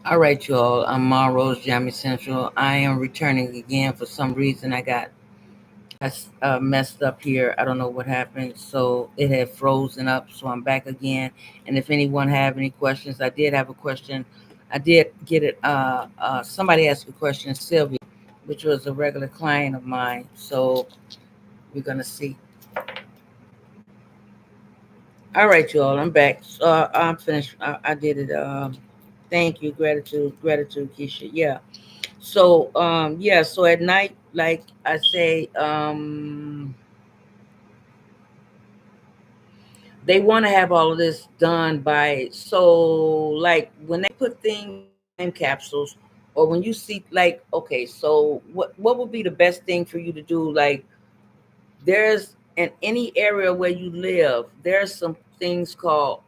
All right, y'all. I'm Ma Rose, Jamie Central. I am returning again. For some reason, I messed up here. I don't know what happened. So it had frozen up. So I'm back again. And if anyone have any questions, I did have a question. I did get it. Somebody asked a question, Sylvia, which was a regular client of mine. So we're gonna see. All right, y'all. I'm back. So I'm finished. I did it. Thank you. Gratitude, Keisha. Yeah. So yeah, so at night, like I say, they want to have all of this done by, so like when they put things in time capsules, or when you see, like, okay, so what would be the best thing for you to do? Like, there's in any area where you live, there's some things called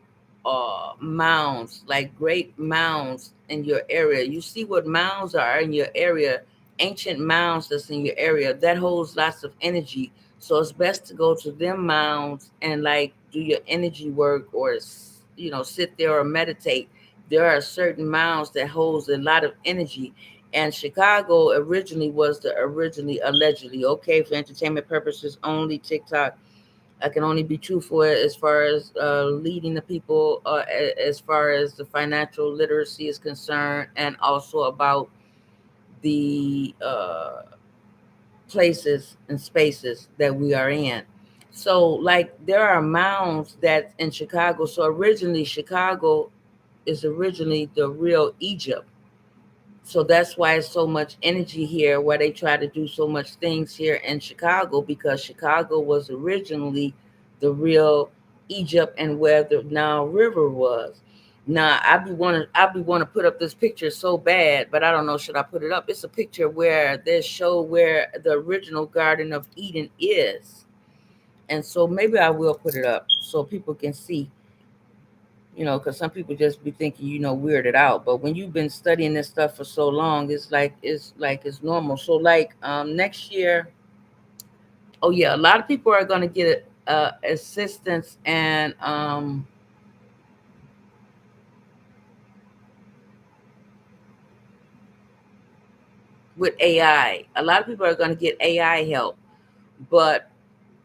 mounds, like great mounds in your area. You see what mounds are in your area, ancient mounds that's in your area that holds lots of energy. So it's best to go to them mounds and like do your energy work, or sit there or meditate. There are certain mounds that holds a lot of energy, and Chicago originally was the originally, allegedly, okay, for entertainment purposes only, TikTok. I can only be truthful as far as leading the people, as far as the financial literacy is concerned, and also about the places and spaces that we are in. So, like, there are mounds that in Chicago. So originally, Chicago is originally the real Egypt. So that's why it's so much energy here, why they try to do so much things here in Chicago, because Chicago was originally the real Egypt, and where the Nile River was. Now I be want to put up this picture so bad, but I don't know, should I put it up? It's a picture where they show where the original Garden of Eden is. And so maybe I will put it up so people can see, because some people just be thinking, weirded out. But when you've been studying this stuff for so long, it's normal. So like next year, oh yeah, a lot of people are gonna get assistance and with AI. A lot of people are gonna get AI help, but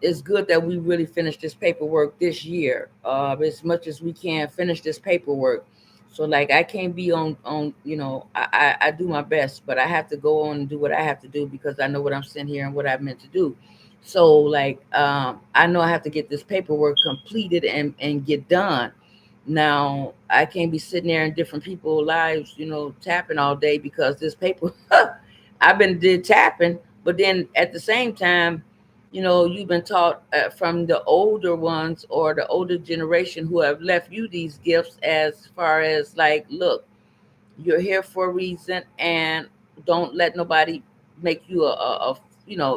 it's good that we really finish this paperwork this year, as much as we can finish this paperwork. So like I can't be on I do my best, but I have to go on and do what I have to do because I know what I'm sent here and what I'm meant to do. So like I know I have to get this paperwork completed and get done. Now I can't be sitting there in different people's lives, tapping all day because this paper I've been did tapping, but then at the same time, you've been taught from the older ones or the older generation who have left you these gifts, as far as like, look, you're here for a reason, and don't let nobody make you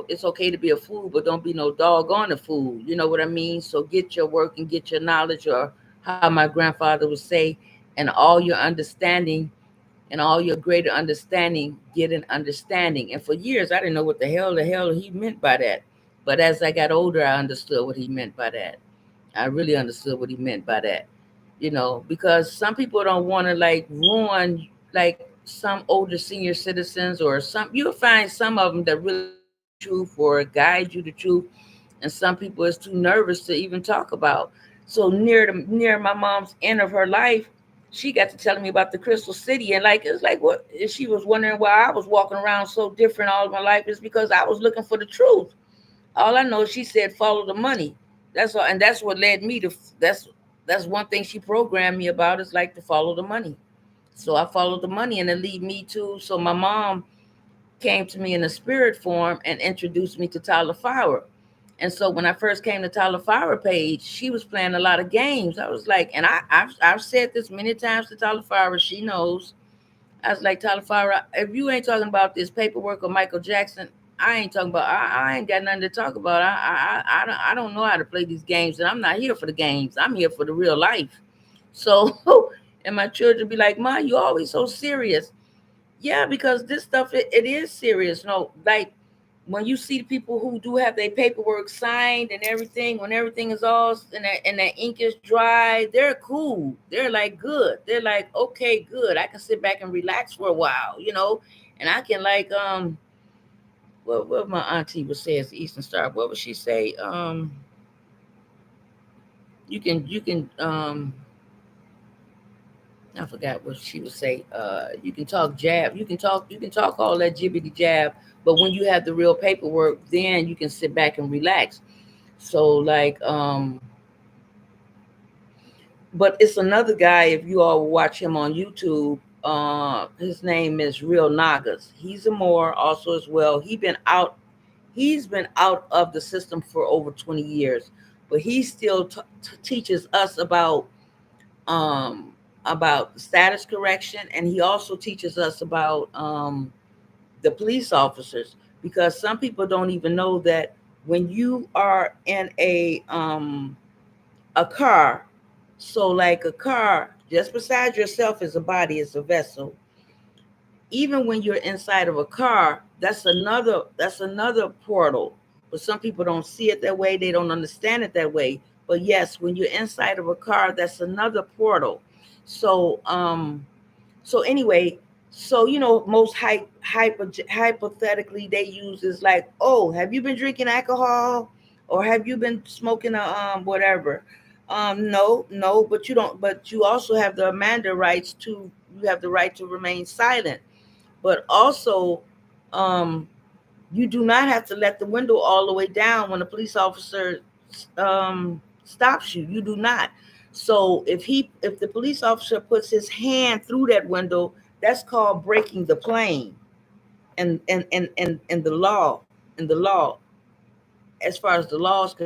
it's okay to be a fool, but don't be no doggone a fool. You know what I mean? So get your work and get your knowledge, or how my grandfather would say, and all your understanding and all your greater understanding, get an understanding. And for years, I didn't know what the hell he meant by that. But as I got older, I understood what he meant by that. I really understood what he meant by that. Because some people don't want to like ruin, like some older senior citizens, or some, you'll find some of them that really tell you the truth or guide you the truth, and some people is too nervous to even talk about. So near my mom's end of her life, she got to telling me about the Crystal City, and like it's like, what, she was wondering why I was walking around so different all of my life. Is because I was looking for the truth. All I know, she said, follow the money. That's all, and that's what led me to. That's one thing she programmed me about, is like to follow the money. So I followed the money, and it lead me to. So my mom came to me in a spirit form and introduced me to Tyler Fowler. And so when I first came to Tyler Fowler page, she was playing a lot of games. I was like, and I've said this many times to Tyler Fowler. She knows. I was like, Tyler Fowler, if you ain't talking about this paperwork or Michael Jackson, I ain't talking about. I ain't got nothing to talk about. I don't know how to play these games, and I'm not here for the games. I'm here for the real life. So, and my children be like, Ma, you always so serious. Yeah, because this stuff, it is serious. No, like when you see the people who do have their paperwork signed and everything, when everything is all and that ink is dry, they're cool. They're like good. They're like, okay, good. I can sit back and relax for a while, and I can like what my auntie would say as the Eastern Star. What would she say? You can I forgot what she would say. You can talk jab. You can talk all that jibbity jab, but when you have the real paperwork, then you can sit back and relax. So like but it's another guy, if you all watch him on YouTube, his name is Real Nagas. He's a Moor also as well. He's been out of the system for over 20 years, but he still teaches us um about status correction, and he also teaches us about the police officers, because some people don't even know that when you are in a car, so like a car, just beside yourself is a body, is a vessel. Even when you're inside of a car, that's another portal. But some people don't see it that way, they don't understand it that way. But yes, when you're inside of a car, that's another portal. So anyway, so most hypothetically they use is like, oh, have you been drinking alcohol, or have you been smoking a whatever? No, no, but you don't. But you also have the Amanda rights to. You have the right to remain silent, but also, um, you do not have to let the window all the way down when a police officer stops you. You do not. So if the police officer puts his hand through that window, that's called breaking the plane. And the law, as far as the laws,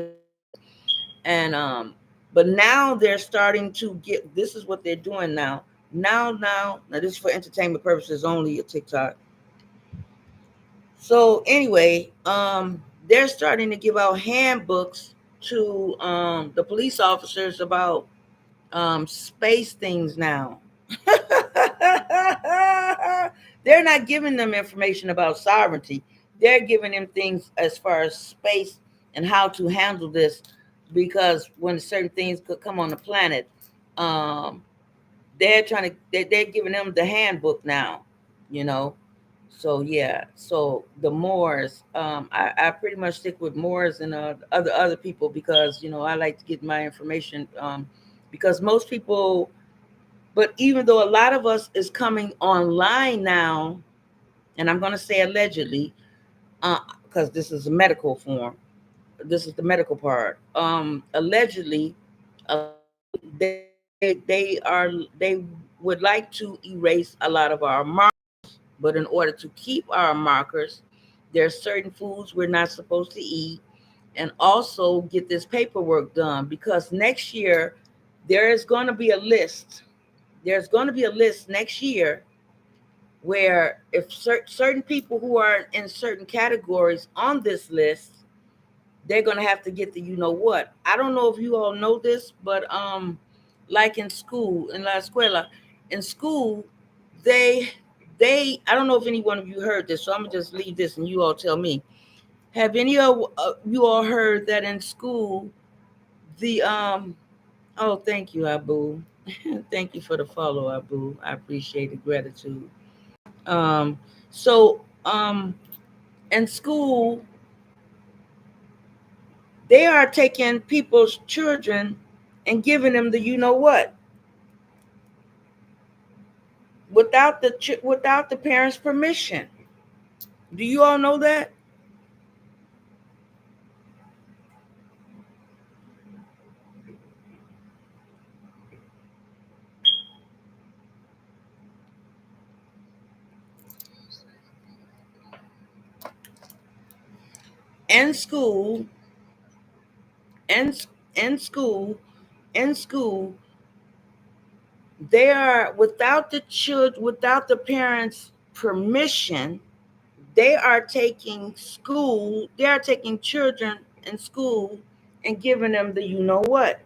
and but now they're starting to get. This is what they're doing now. Now this is for entertainment purposes only. A TikTok. So anyway, they're starting to give out handbooks to the police officers about space things now. They're not giving them information about sovereignty. They're giving them things as far as space and how to handle this, because when certain things could come on the planet, um, they're giving them the handbook now, you know. So yeah, so the Moors, I pretty much stick with Moors and other people, because I like to get my information, because most people. But even though a lot of us is coming online now, and I'm going to say allegedly, because this is a medical form, this is the medical part. Allegedly, they would like to erase a lot of our markers, but in order to keep our markers, there are certain foods we're not supposed to eat, and also get this paperwork done, because next year there is going to be a list. There's going to be a list next year where if certain people who are in certain categories on this list, they're going to have to get the what. I don't know if you all know this, but like in school, in la escuela, in school, they I don't know if any one of you heard this, so I'm going to just leave this and you all tell me. Have any of you all heard that in school the oh, thank you, Abu. Thank you for the follow, Abu. I appreciate the gratitude. Um, so in school, they are taking people's children and giving them the what without the parents' permission. Do you all know that? In school, in in school, in school, they are without the parents' permission. They are taking children in school and giving them the what.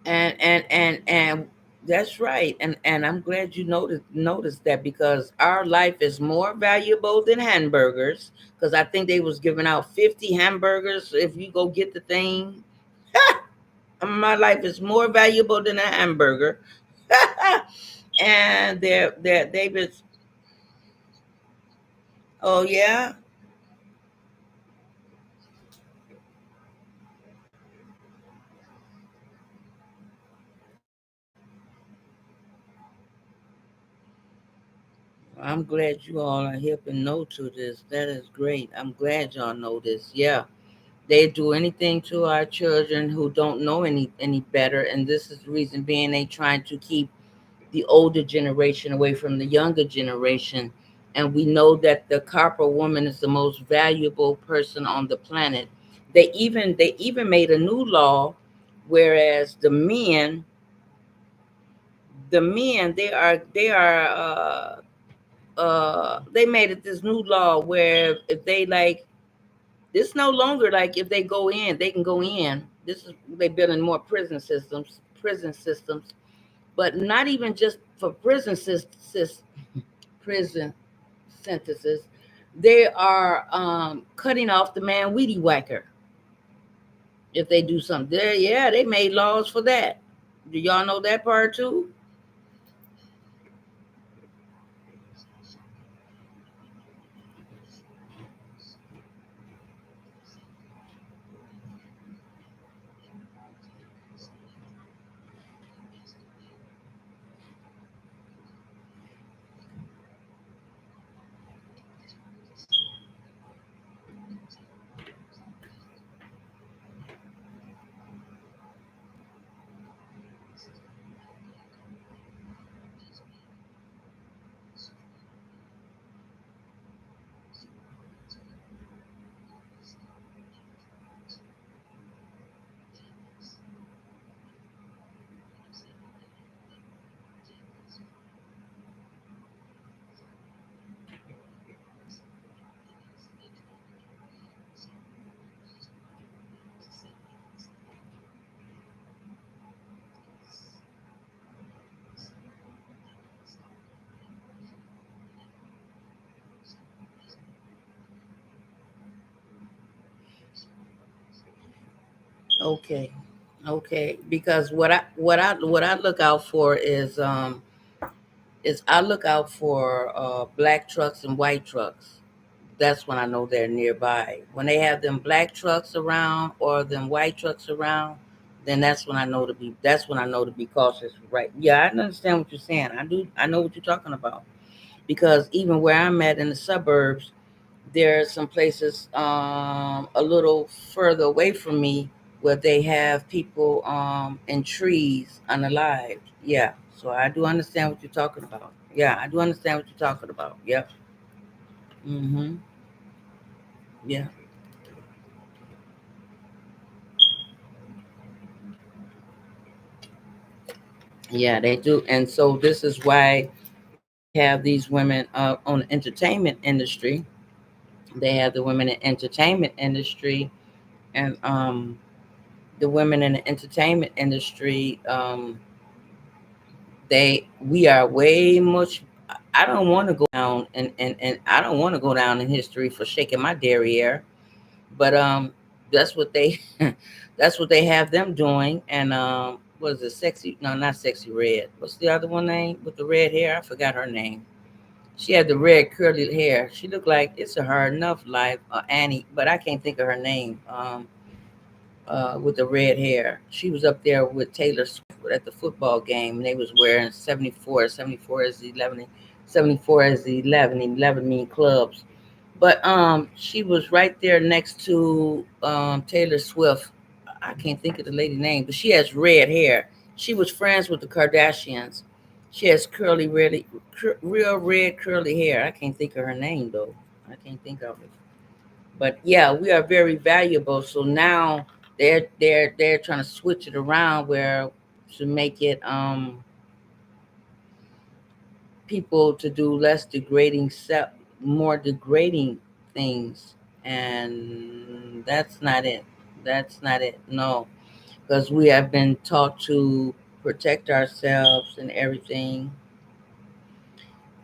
And that's right. And I'm glad you noticed that, because our life is more valuable than hamburgers. Because I think they was giving out 50 hamburgers if you go get the thing. My life is more valuable than a hamburger. And they've been. Oh yeah. I'm glad you all are hip and know to this. That is great. I'm glad y'all know this. Yeah. They do anything to our children who don't know any better, and this is the reason being they trying to keep the older generation away from the younger generation. And we know that the copper woman is the most valuable person on the planet. They even made a new law, whereas the men they made it this new law where if they like, it's no longer like if they go in, they can go in. This is they building more prison systems, but not even just for prison sentences. They are cutting off the man weedy whacker if they do something. There, yeah, they made laws for that. Do y'all know that part too? Okay, okay. Because what I look out for is I look out for black trucks and white trucks. That's when I know they're nearby. When they have them black trucks around or them white trucks around, then that's when I know to be cautious. Right? Yeah, I understand what you're saying. I do. I know what you're talking about, because even where I'm at in the suburbs, there are some places a little further away from me where they have people in trees unalived. Yeah, so I do understand what you're talking about. Yeah, I do understand what you're talking about. Yep. Mhm. Yeah. Yeah, they do. And so this is why we have these women on the entertainment industry. They have the women in entertainment industry, and the women in the entertainment industry, we are way much. I don't want to go down, and I don't want to go down in history for shaking my derriere, but that's what they that's what they have them doing. And what is it, sexy? No, not sexy red. What's the other one name with the red hair? I forgot her name. She had the red curly hair. She looked like It's a Hard Enough Life, Annie, but I can't think of her name. With the red hair. She was up there with Taylor Swift at the football game, and they was wearing 74. 74 is the 11. 74 is the 11. 11 mean clubs. But she was right there next to Taylor Swift. I can't think of the lady name, but she has red hair. She was friends with the Kardashians. She has real red curly hair. I can't think of her name though. I can't think of it. But yeah, we are very valuable. So now they're trying to switch it around where to make it people to do less degrading more degrading things, and that's not it. That's not it. No, because we have been taught to protect ourselves and everything.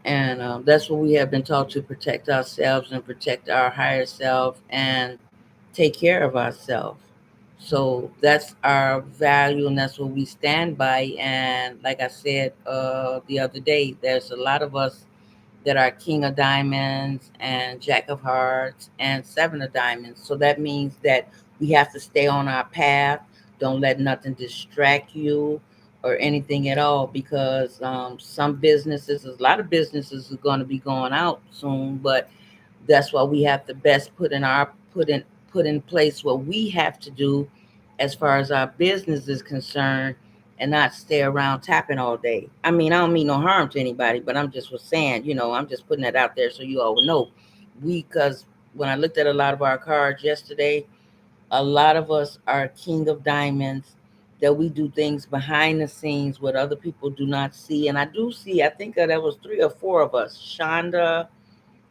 And that's what we have been taught, to protect ourselves and protect our higher self and take care of ourselves. So that's our value, and that's what we stand by. And like I said the other day, there's a lot of us that are King of Diamonds and Jack of Hearts and Seven of Diamonds. So that means that we have to stay on our path. Don't let nothing distract you or anything at all, because some businesses, a lot of businesses are going to be going out soon, but that's why we have to best put in place what we have to do as far as our business is concerned, and not stay around tapping all day. I mean, I don't mean no harm to anybody, but I'm just was saying, I'm just putting that out there so you all will know. Because when I looked at a lot of our cards yesterday, a lot of us are King of Diamonds, that we do things behind the scenes what other people do not see. And I do see, I think that was three or four of us, Shonda,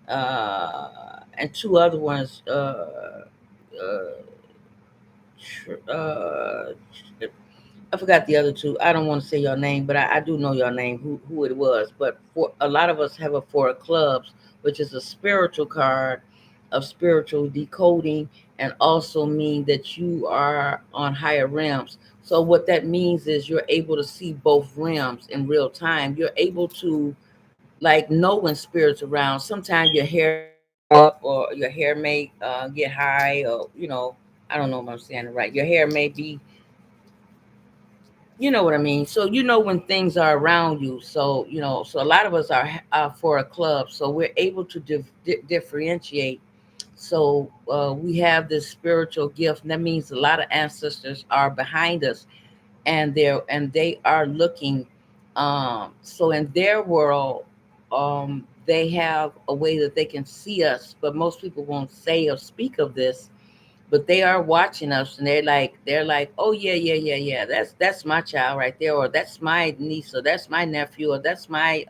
and two other ones, uh, I forgot the other two. I don't want to say your name, but I do know your name, who it was. But for a lot of us have a Four of Clubs, which is a spiritual card of spiritual decoding, and also mean that you are on higher realms. So what that means is you're able to see both realms in real time. You're able to like know when spirits around. Sometimes your hair may go up, or your hair may get high, or I don't know if I'm saying it right. Your hair may be, you know what I mean. So when things are around you. So so a lot of us are for a club, so we're able to differentiate. So we have this spiritual gift, and that means a lot of ancestors are behind us, and they are looking. So in their world, they have a way that they can see us, but most people won't say or speak of this, but they are watching us, and they're like, oh yeah, yeah, yeah, yeah, that's my child right there, or that's my niece, or that's my nephew, or that's my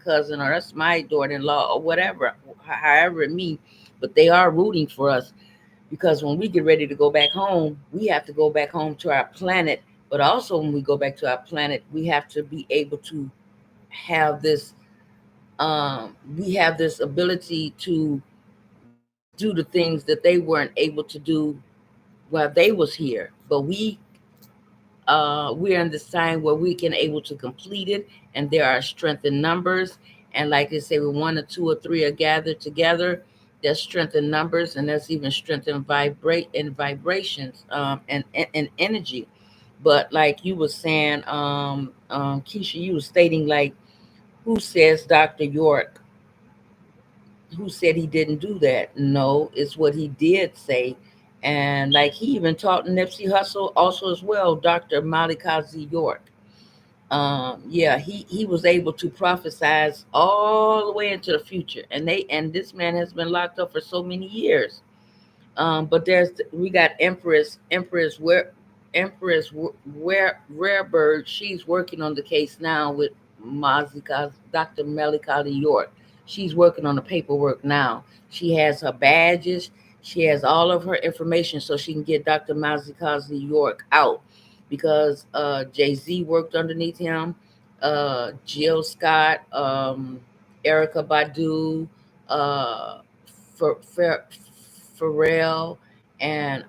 cousin, or that's my daughter-in-law, or whatever, however it means. But they are rooting for us, because when we get ready to go back home, we have to go back home to our planet. But also, when we go back to our planet, we have to be able to have this we have this ability to do the things that they weren't able to do while they was here. But we're in this time where we can able to complete it, and there are strength in numbers. And like they say, when one or two or three are gathered together, there's strength in numbers, and there's even strength in vibrations, and energy. But like you were saying, Keisha, you were stating, like, who says Dr. York, who said he didn't do that? No, it's what he did say. And like, he even taught Nipsey Hussle also as well, Dr. Malikazi York. Yeah, he was able to prophesize all the way into the future. And this man has been locked up for so many years. But we got Empress where Rarebird. She's working on the case now with Dr. Melikali York. She's working on the paperwork now. She has her badges. She has all of her information, so she can get Dr. Mazikazi York out, because Jay Z worked underneath him. Jill Scott, Erica Badu, uh, for Pharrell, and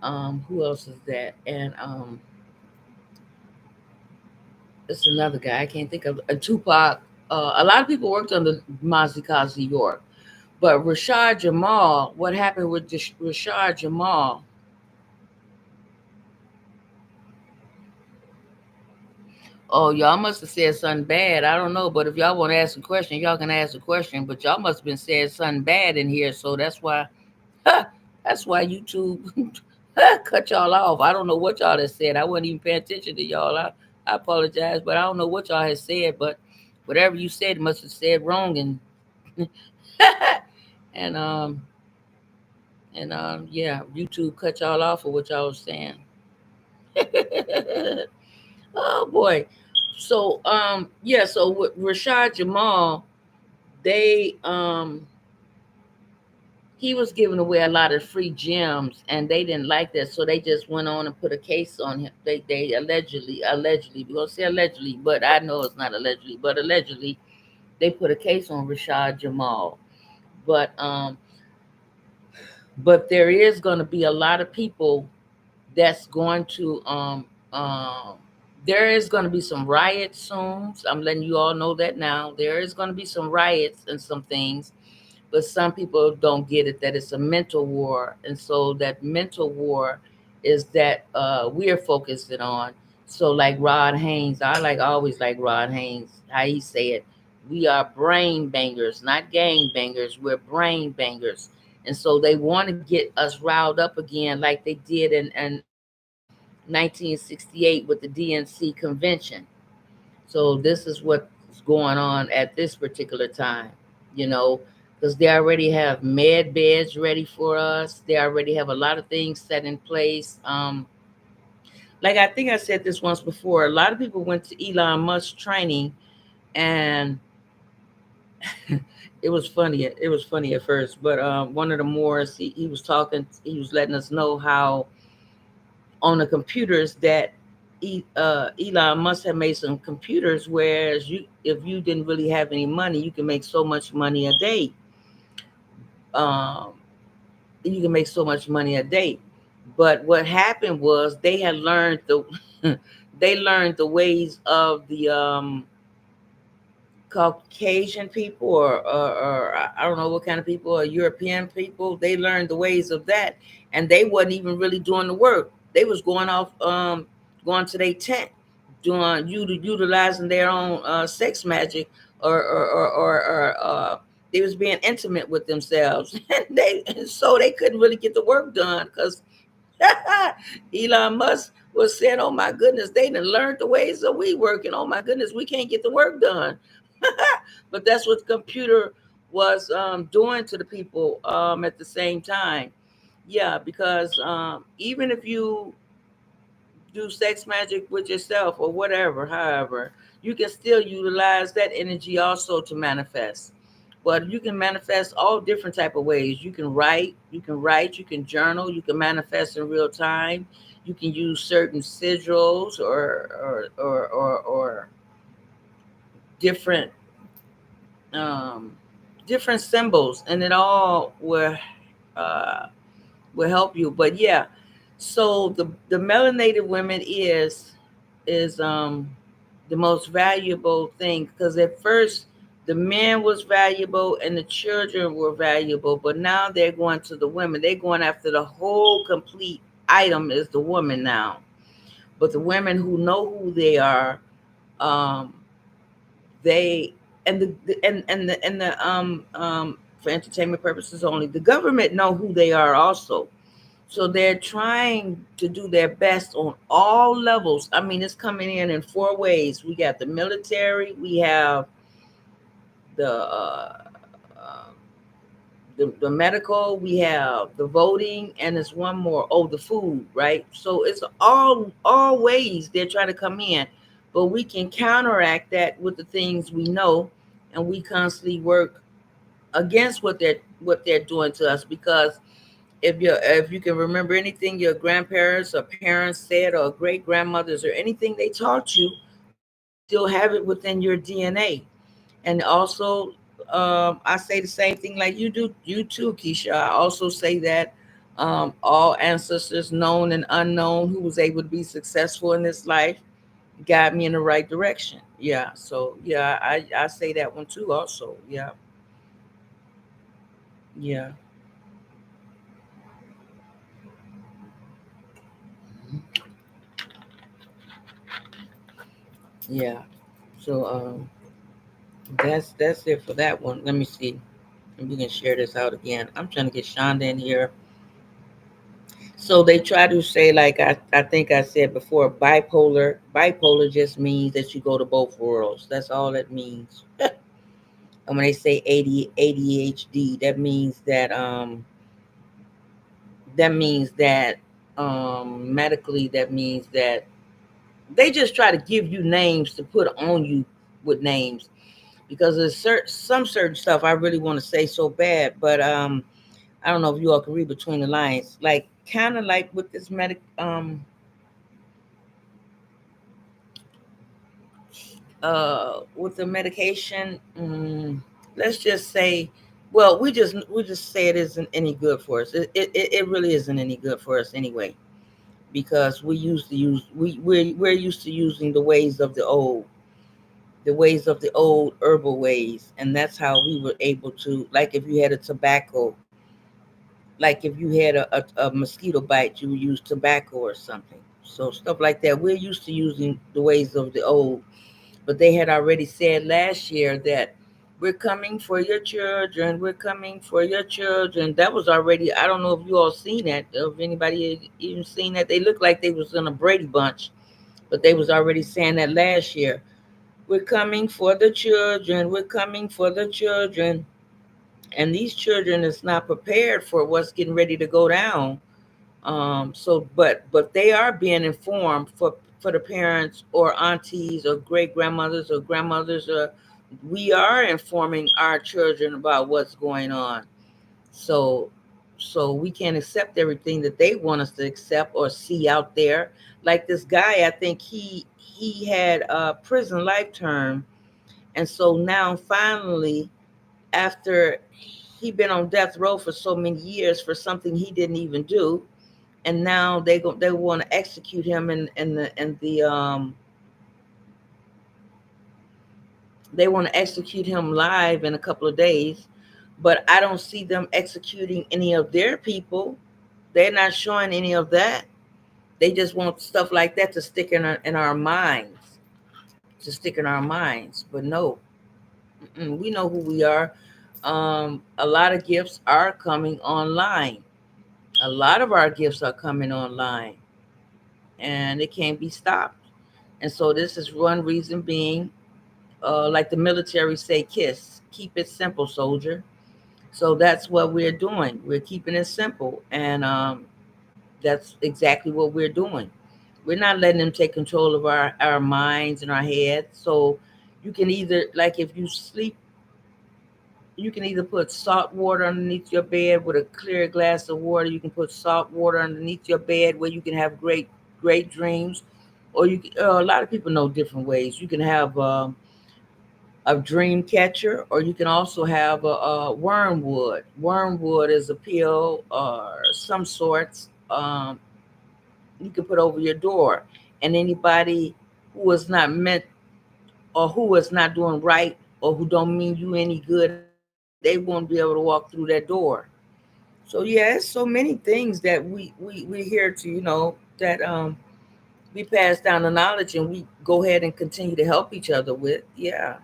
who else is that? And it's another guy I can't think of. Tupac. A lot of people worked under Mazikazi York, but Rashad Jamal. What happened with Rashad Jamal? Oh, y'all must have said something bad. I don't know, but if y'all want to ask a question, y'all can ask a question. But y'all must have been saying something bad in here, so that's why. That's why YouTube cut y'all off. I don't know what y'all has said. I wasn't even paying attention to y'all. I apologize, but I don't know what y'all has said. But whatever you said must have said wrong, and and yeah, YouTube cut y'all off for what y'all was saying. Oh boy. So yeah, so with Rashad Jamal, they he was giving away a lot of free gems, and they didn't like that, so they just went on and put a case on him. They allegedly, we're gonna say allegedly, but I know it's not allegedly, but allegedly they put a case on Rashad Jamal. But but there is going to be a lot of people that's going to there is going to be some riots soon. So I'm letting you all know that now. There is going to be some riots and some things, but some people don't get it that it's a mental war, and so that mental war is that we're focusing on. So like Rod Haynes, I always like Rod Haynes, how he say it. We are brain bangers, not gang bangers. We're brain bangers, and so they want to get us riled up again, like they did in 1968 with the DNC convention. So this is what's going on at this particular time, you know, because they already have med beds ready for us. They already have a lot of things set in place. Like I think I said this once before, a lot of people went to Elon Musk training, and it was funny. It was funny at first, but one of the Moors, he was talking, he was letting us know how on the computers that Elon must have made some computers, whereas you, if you didn't really have any money, you can make so much money a day. Um, you can make so much money a day. But what happened was they had learned the they learned the ways of the Caucasian people, or I don't know what kind of people, or European people. They learned the ways of that, and they wasn't even really doing the work. They was going off, going to their tent, doing utilizing their own sex magic, or they was being intimate with themselves, and so they couldn't really get the work done because Elon Musk was saying, "Oh my goodness, they done learned the ways that we work, and oh my goodness, we can't get the work done." But that's what the computer was doing to the people at the same time. Yeah, because even if you do sex magic with yourself or whatever, however, you can still utilize that energy also to manifest. But you can manifest all different type of ways. You can journal, you can manifest in real time. You can use certain sigils or different um, different symbols, and it all uh, will help you. But yeah, so the melanated women is the most valuable thing, because at first the men was valuable and the children were valuable, but now they're going to the women. They're going after the whole complete item is the woman now. But the women who know who they are, um, they and the for entertainment purposes only, the government know who they are also. So they're trying to do their best on all levels. I mean, it's coming in four ways. We got the military, we have the the medical, we have the voting, and there's one more. Oh, the food, right? So it's all ways they're trying to come in, but we can counteract that with the things we know, and we constantly work against what they're doing to us. Because if you can remember anything your grandparents or parents said, or great grandmothers, or anything they taught you, you still have it within your DNA. And also, I say the same thing like you do, you too, Keisha. I also say that all ancestors, known and unknown, who was able to be successful in this life, guide me in the right direction. Yeah. So yeah, I say that one too. Also, yeah, yeah, yeah. So that's it for that one. Let me see if we can share this out again. I'm trying to get Shonda in here. So they try to say, like I think I said before, bipolar. Bipolar just means that you go to both worlds. That's all it means. And when they say ADHD, that means that medically, that means that they just try to give you names to put on you with names, because there's some certain stuff I really want to say so bad, but I don't know if you all can read between the lines, like kind of like with this with the medication. Let's just say, well, we just say it isn't any good for us. It really isn't any good for us anyway, because we're used to using the ways of the old herbal ways, and that's how we were able to, like if you had a tobacco, like if you had a mosquito bite, you would use tobacco or something. So stuff like that. We're used to using the ways of the old, but they had already said last year that we're coming for your children. We're coming for your children. That was already. I don't know if you all seen that. If anybody had even seen that, they looked like they was in a Brady Bunch, but they was already saying that last year. We're coming for the children. We're coming for the children. And these children is not prepared for what's getting ready to go down. But they are being informed for the parents or aunties or great grandmothers or grandmothers. Or we are informing our children about what's going on. So so we can't accept everything that they want us to accept or see out there. Like this guy, I think he had a prison life term, and so now finally, after he'd been on death row for so many years for something he didn't even do, and now they want to execute him in the they want to execute him live in a couple of days. But I don't see them executing any of their people. They're not showing any of that. They just want stuff like that to stick in our minds, to stick in our minds. But no, we know who we are. A lot of gifts are coming online. A lot of our gifts are coming online, and it can't be stopped. And so this is one reason being, like the military say, KISS, keep it simple, soldier. So that's what we're doing. We're keeping it simple, and that's exactly what we're doing. We're not letting them take control of our minds and our heads. So you can either, like if you sleep, you can either put salt water underneath your bed with a clear glass of water. You can put salt water underneath your bed where you can have great dreams. Or a lot of people know different ways. You can have a dream catcher, or you can also have a wormwood. Wormwood is a pill or some sorts, you can put over your door, and anybody who is not meant, or who is not doing right, or who don't mean you any good, they won't be able to walk through that door. So yeah, it's so many things that we're here to, that we pass down the knowledge, and we go ahead and continue to help each other with. Yeah.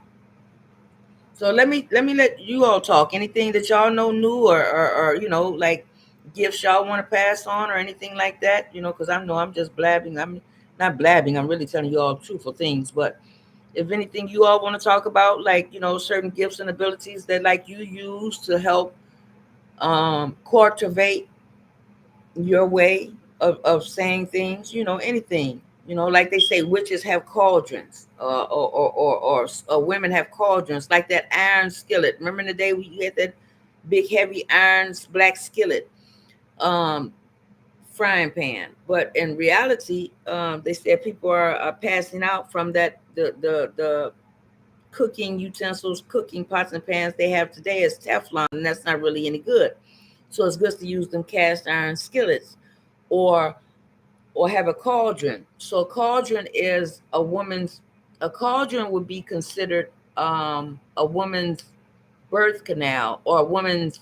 So let me let you all talk. Anything that y'all know new, or like gifts y'all want to pass on, or anything like that. Because I know I'm just blabbing. I'm not blabbing. I'm really telling you all truthful things. But if anything you all want to talk about, like certain gifts and abilities that like you use to help cultivate your way of saying things, anything. Like they say, witches have cauldrons, or women have cauldrons, like that iron skillet. Remember the day we had that big, heavy iron black skillet, um, frying pan? But in reality, they said people are passing out from that. The cooking utensils, cooking pots and pans they have today is Teflon, and that's not really any good. So it's good to use them cast iron skillets, or have a cauldron. So a cauldron would be considered a woman's birth canal, or a woman's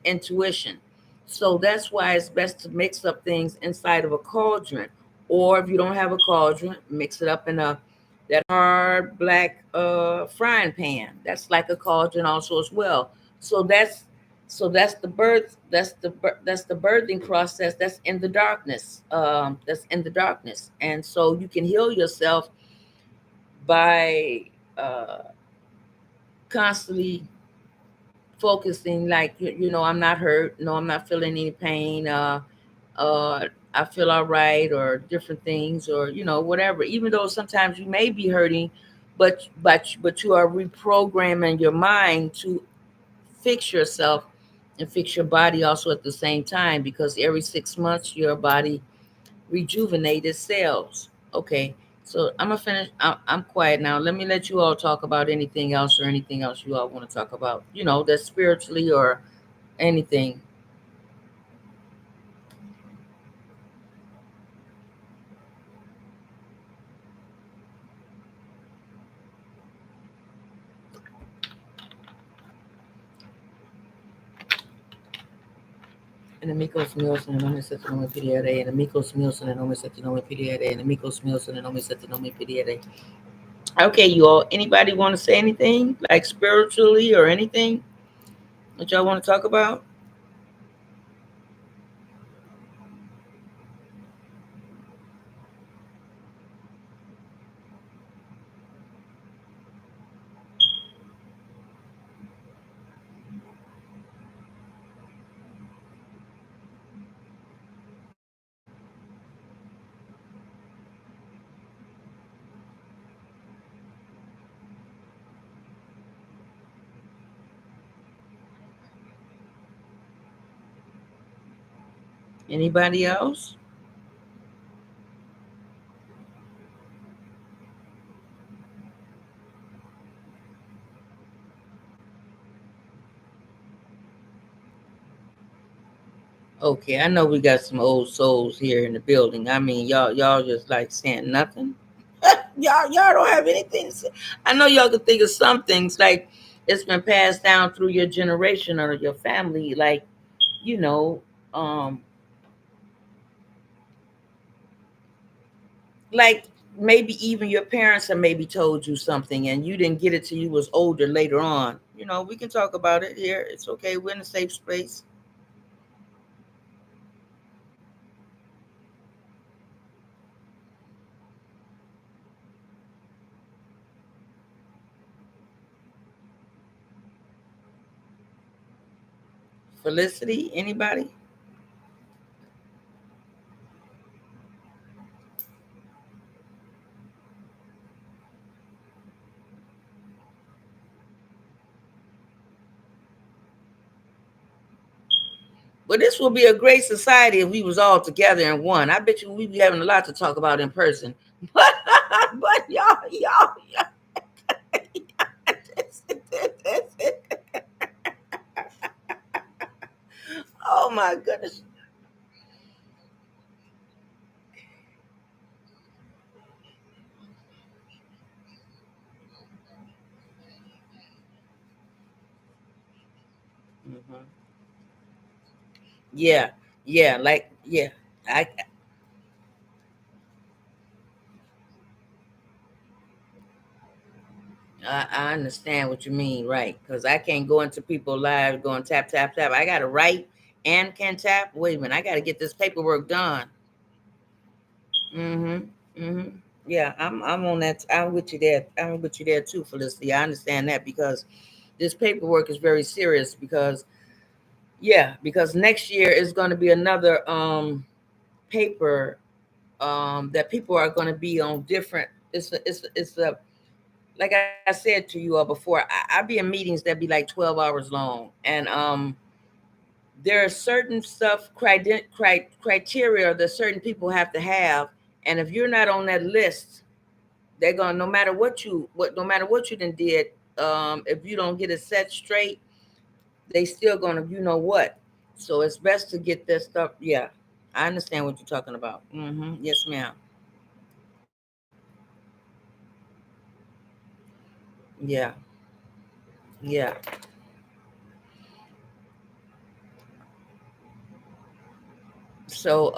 intuition. So that's why it's best to mix up things inside of a cauldron. Or if you don't have a cauldron, mix it up in a that hard black frying pan. That's like a cauldron also as well. So that's the birth. That's the birthing process. That's in the darkness. That's in the darkness, and so you can heal yourself by uh, constantly focusing, like I'm not hurt, no, I'm not feeling any pain, I feel all right, or different things, or whatever, even though sometimes you may be hurting, but you are reprogramming your mind to fix yourself and fix your body also at the same time, because every 6 months your body rejuvenated cells. Okay, so I'm gonna finish. I'm quiet now. Let me let you all talk about anything else or anything else you all want to talk about. That's spiritually or anything. Enemigos míos en el nombre de no me pidieron. Enemigos míos en el nombre de no me pidieron. Enemigos míos en el nombre de no me pidieron. Okay, you all. Anybody want to say anything like spiritually or anything that y'all want to talk about? Anybody else? Okay, I know we got some old souls here in the building. I mean, y'all just like saying nothing. Y'all don't have anything to say. I know y'all can think of some things like it's been passed down through your generation or your family, like you know, um, like maybe even your parents have maybe told you something and you didn't get it till you was older later on. We can talk about it here. It's okay. We're in a safe space. Felicity, anybody? But this will be a great society if we was all together in one. I bet you we'd be having a lot to talk about in person. But y'all, oh my goodness. Mhm. Yeah, yeah, like yeah. I I understand what you mean, right? Because I can't go into people's lives going tap tap tap. I got to write and can tap. Wait a minute, I got to get this paperwork done. Mm-hmm. Mm-hmm. Yeah, I'm on that. I'm with you there. I'm with you there too, Felicity. I understand that because this paperwork is very serious. Because yeah, because next year is going to be another paper that people are going to be on different. It's a like I said to you all before. I be in meetings that be like 12 hours long, and there are certain stuff criteria that certain people have to have, and if you're not on that list, they're gonna no matter what you done did, if you don't get it set straight, they still gonna what. So it's best to get that stuff. Yeah, I understand what you're talking about. Yes, ma'am. Yeah, yeah. So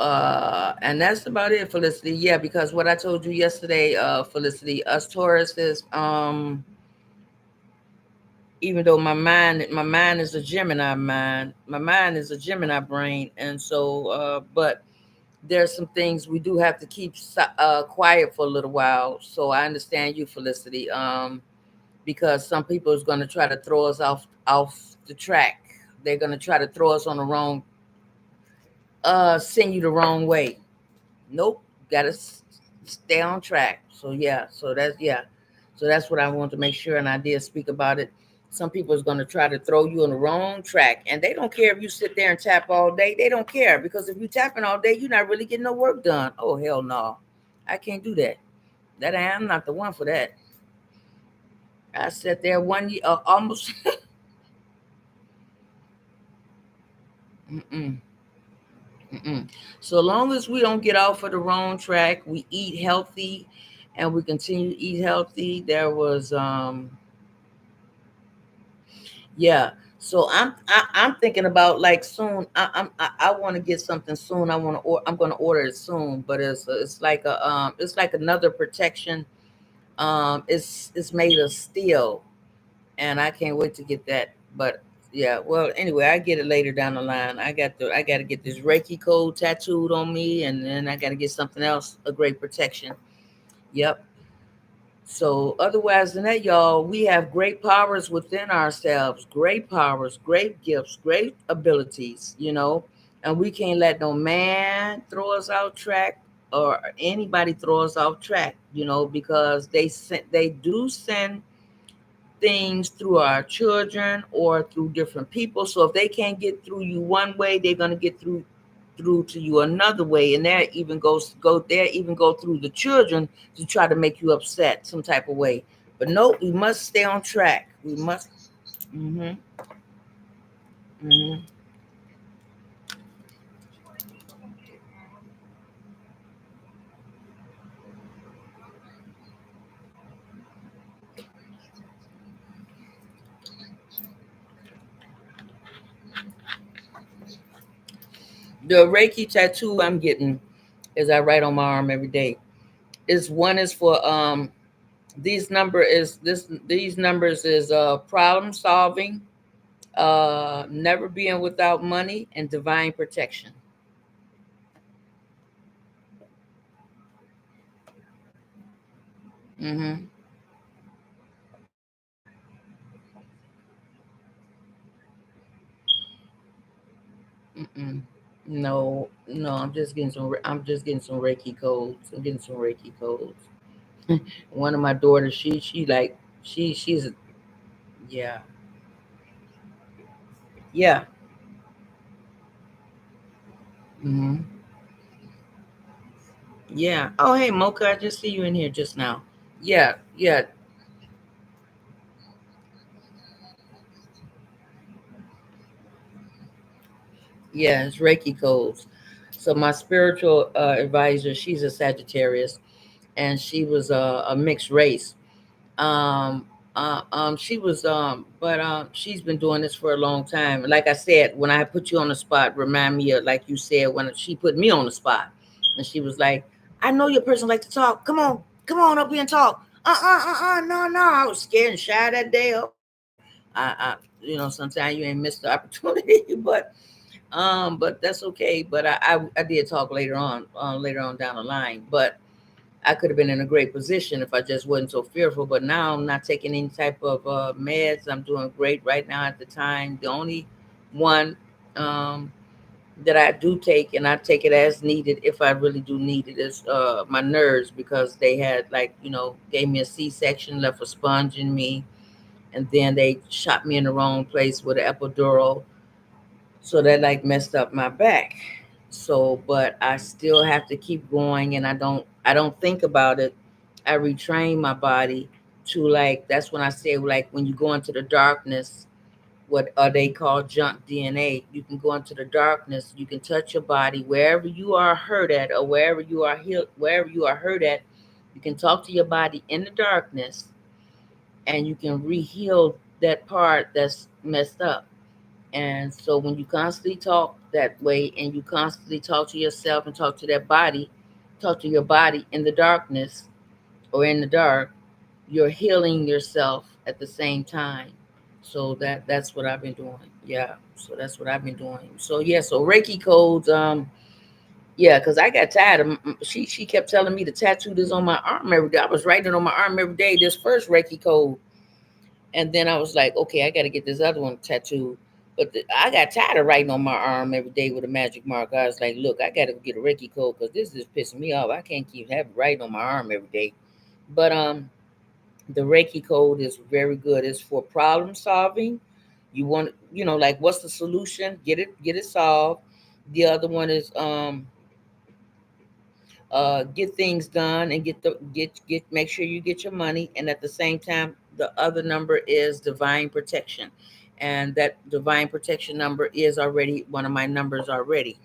and that's about it, Felicity. Yeah, because what I told you yesterday, Felicity, us Taurus is even though my mind is a Gemini mind, my mind is a Gemini brain, and so but there's some things we do have to keep quiet for a little while. So I understand you, Felicity, because some people is going to try to throw us off the track. They're going to try to throw us on the wrong, send you the wrong way. Nope, gotta stay on track. So yeah, so that's what I want to make sure, and I did speak about it. Some people is going to try to throw you on the wrong track, and they don't care if you sit there and tap all day. They don't care, because if you tapping all day, you're not really getting no work done. Oh hell no, I can't do that. I'm not the one for that. I sat there one year, almost. Mm-mm, mm-mm. So long as we don't get off of the wrong track, we eat healthy, and we continue to eat healthy. There was Yeah. So I'm thinking about, like, soon. I want to get something soon. I'm going to order it soon. But it's like another protection. It's made of steel, and I can't wait to get that. But yeah, well, anyway, I get it later down the line. I got to get this Reiki code tattooed on me, and then I got to get something else, a great protection. Yep. So otherwise than that, y'all, we have great powers within ourselves, great powers, great gifts, great abilities, and we can't let no man throw us off track, or anybody throw us off track, because they do send things through our children or through different people. So if they can't get through you one way, they're gonna get through to you another way, and there even go through the children to try to make you upset some type of way. But no, we must stay on track. We must. Hmm. Hmm. The Reiki tattoo I'm getting is I write on my arm every day. Is one is for these numbers is problem solving, never being without money, and divine protection. Hmm. Mm-mm. No, no, I'm just getting some Reiki codes. I'm getting some Reiki codes. One of my daughters, she's yeah, yeah. Hmm. Yeah. Oh, hey, Mocha, I just see you in here just now. Yeah, yeah, yeah. It's Reiki codes. So my spiritual advisor, she's a Sagittarius, and she was a mixed race. Um, she was, but she's been doing this for a long time. Like I said, when I put you on the spot, remind me of, like you said, when she put me on the spot, and she was like, "I know your person like to talk. Come on up here and talk." No, no. I was scared and shy that day. Sometimes you ain't missed the opportunity, but that's okay. But I did talk later on down the line, but I could have been in a great position if I just wasn't so fearful. But now I'm not taking any type of meds. I'm doing great right now at the time. The only one that I do take, and I take it as needed if I really do need it, is my nerves, because they had, like, gave me a C-section, left a sponge in me, and then they shot me in the wrong place with an epidural. So that, like, messed up my back. So, but I still have to keep going, and I don't think about it. I retrain my body to, like, that's when I say, like, when you go into the darkness, what are they called, junk DNA. You can go into the darkness, you can touch your body wherever you are hurt at, or wherever you are healed, wherever you are hurt at. You can talk to your body in the darkness, and you can re-heal that part that's messed up. And so when you constantly talk that way, and you constantly talk to yourself and talk to that body, talk to your body in the darkness or in the dark, you're healing yourself at the same time. So that's what I've been doing. Yeah. So that's what I've been doing. So yeah, so Reiki codes, yeah, because I got tired of she kept telling me to tattoo this on my arm every day. I was writing it on my arm every day, this first Reiki code. And then I was like, okay, I got to get this other one tattooed. But I got tired of writing on my arm every day with a magic mark. I was like, look, I got to get a Reiki code, because this is pissing me off. I can't keep having writing on my arm every day. But The Reiki code is very good. It's for problem solving. You want, like, what's the solution? Get it solved. The other one is get things done and get make sure you get your money. And at the same time, the other number is divine protection, and that divine protection number is already one of my numbers already.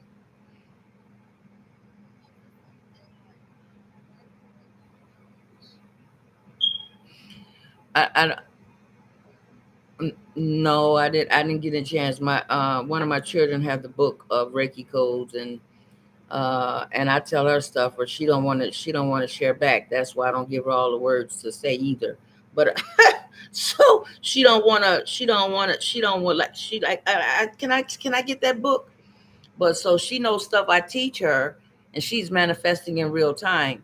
I no, I didn't get a chance. My one of my children have the book of Reiki codes, and I tell her stuff, or she don't want to share back. That's why I don't give her all the words to say either. But so she don't want like she like can I get that book? But so she knows stuff I teach her, and she's manifesting in real time.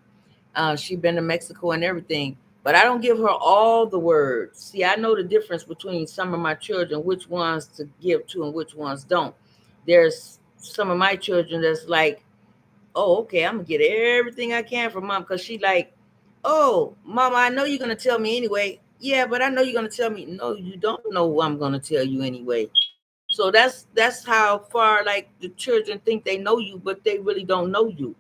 She been to Mexico and everything, but I don't give her all the words. See, I know the difference between some of my children, which ones to give to and which ones don't. There's some of my children that's like, oh, okay, I'm gonna get everything I can from mom, because she like, oh, mama, I know you're gonna tell me anyway. Yeah, but I know you're gonna tell me. No, you don't know what I'm gonna tell you anyway. So that's how far, like, the children think they know you, but they really don't know you.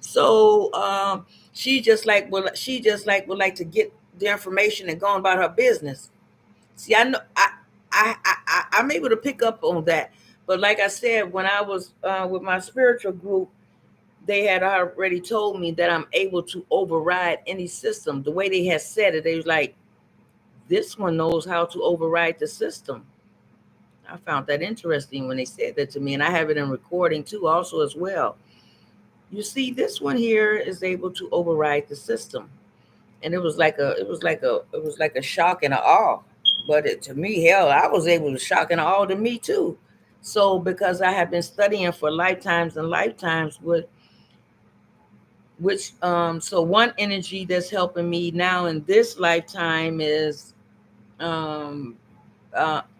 So she just like would like to get the information and go on about her business. See, I know I'm able to pick up on that. But like I said, when I was with my spiritual group, they had already told me that I'm able to override any system. The way they had said it, they was like, this one knows how to override the system. I found that interesting when they said that to me, and I have it in recording too, also as well. You see, this one here is able to override the system, and it was like a shock and a awe. But to me, hell, I was able to shock and awe to me too. So because I have been studying for lifetimes and lifetimes with which so one energy that's helping me now in this lifetime is um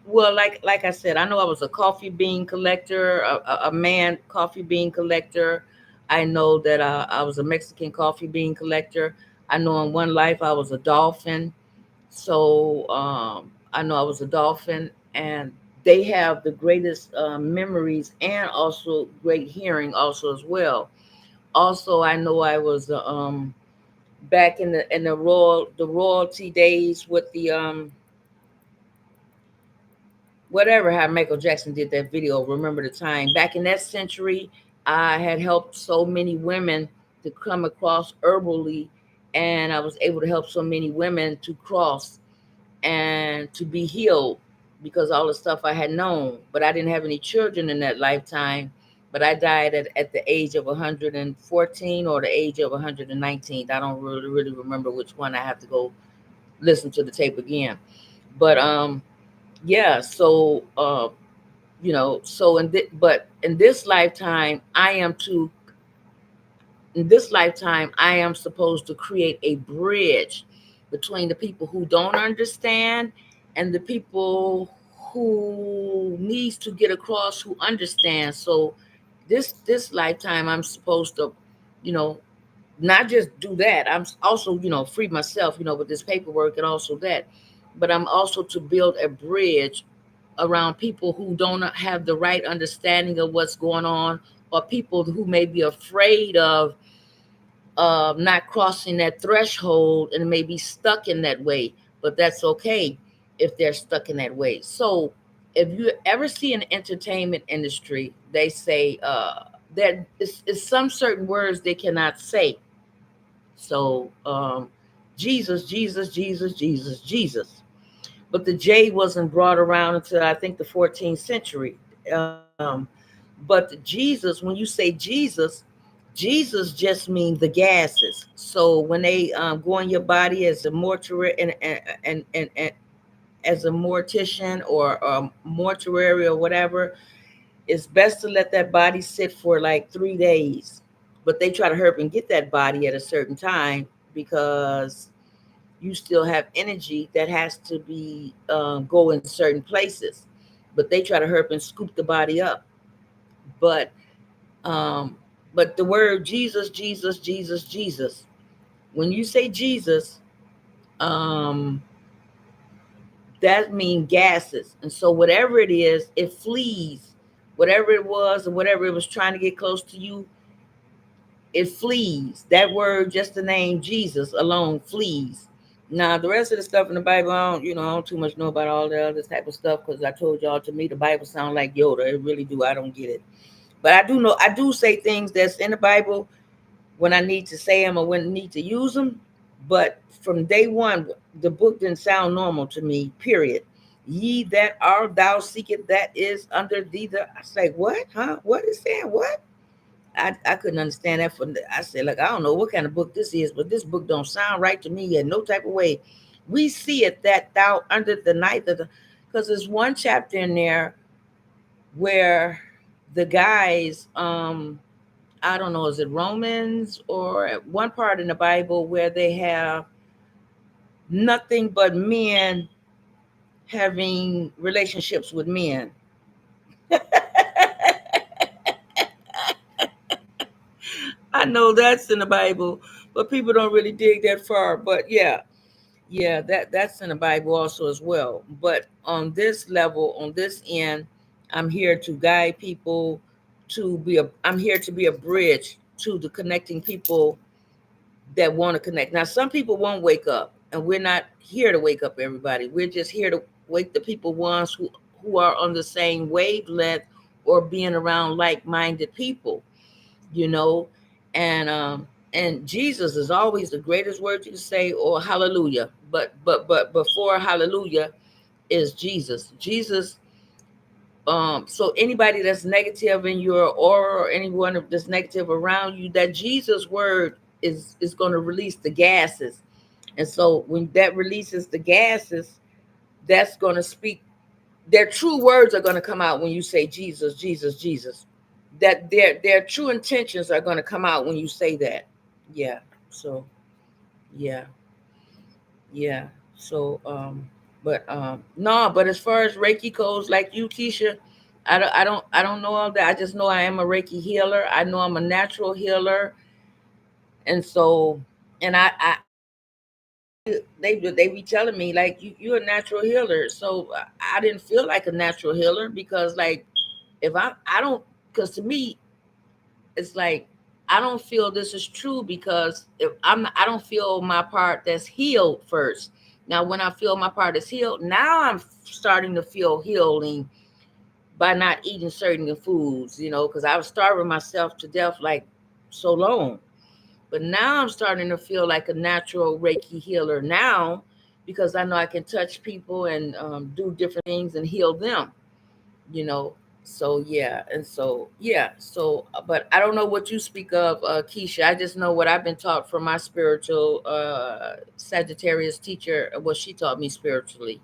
well, like I said, I know I was a coffee bean collector, a man coffee bean collector. I know that I was a Mexican coffee bean collector. I know in one life I was a dolphin. So I know I was a dolphin, and they have the greatest memories and also great hearing also as well. Also, I know I was back in the royalty days with the whatever, how Michael Jackson did that video. Remember the time back in that century, I had helped so many women to come across herbally, and I was able to help so many women to cross and to be healed because all the stuff I had known. But I didn't have any children in that lifetime. But I died at the age of 114 or the age of 119. I don't really remember which one. I have to go listen to the tape again. But yeah, so so but in this lifetime, I am supposed to create a bridge between the people who don't understand and the people who needs to get across who understand. So this lifetime I'm supposed to, you know, not just do that. I'm also, free myself, with this paperwork and also that. But I'm also to build a bridge around people who don't have the right understanding of what's going on, or people who may be afraid of not crossing that threshold and may be stuck in that way. But that's okay if they're stuck in that way. So if you ever see an entertainment industry, they say that it's some certain words they cannot say. So Jesus, Jesus, Jesus, Jesus, Jesus. But the J wasn't brought around until I think the 14th century. Um, but Jesus, when you say Jesus just means the gases. So when they go in your body as a mortuary and as a mortician or a mortuary or whatever, it's best to let that body sit for like 3 days. But they try to hurry up and get that body at a certain time because you still have energy that has to be go in certain places. But they try to hurry up and scoop the body up. But um, but the word Jesus, Jesus, Jesus, Jesus. When you say Jesus, um, that means gases. And so whatever it is, it flees. Whatever it was or whatever it was trying to get close to you, it flees. That word, just the name Jesus alone, flees. Now the rest of the stuff in the Bible, I don't too much know about all the other type of stuff because I told y'all, to me the Bible sounds like Yoda. It really do. I don't get it. But I do know, I do say things that's in the Bible when I need to say them or when I need to use them. But from day one, the book didn't sound normal to me, period. Ye that are thou seeketh, that is under thee. I say, what? Huh? What is saying? What? I couldn't understand that. I said, like, I don't know what kind of book this is, but this book don't sound right to me in no type of way. We see it that thou under the night of the, because there's one chapter in there where the guys, I don't know, is it Romans or one part in the Bible where they have nothing but men having relationships with men. I know that's in the Bible, but people don't really dig that far. But yeah, yeah, that's in the Bible also as well. But on this level, on this end, I'm here to guide people to be a. I'm here to be a bridge to the connecting people that want to connect. Now, some people won't wake up, and we're not here to wake up everybody. We're just here to wake the people ones who are on the same wavelength or being around like-minded people, you know. And Jesus is always the greatest word you can say, or hallelujah. But before hallelujah is Jesus. Jesus. So anybody that's negative in your aura or anyone that's negative around you, that Jesus word is going to release the gases. And so when that releases the gases, that's going to speak. Their true words are going to come out when you say Jesus, Jesus, Jesus. That their true intentions are going to come out when you say that. Yeah. So yeah, yeah. So no, but as far as Reiki goes, like you, Keisha, I don't know all that. I just know I am a Reiki healer. I know I'm a natural healer, and so and they be telling me like you're a natural healer. So I didn't feel like a natural healer because like if I don't, because to me it's like I don't feel this is true because if I don't feel my part that's healed first. Now when I feel my part is healed, now I'm starting to feel healing by not eating certain foods, because I was starving myself to death like so long. But now I'm starting to feel like a natural Reiki healer now because I know I can touch people and do different things and heal them, you know. So yeah, and so yeah, so but I don't know what you speak of, Keisha. I just know what I've been taught from my spiritual Sagittarius teacher, what she taught me spiritually,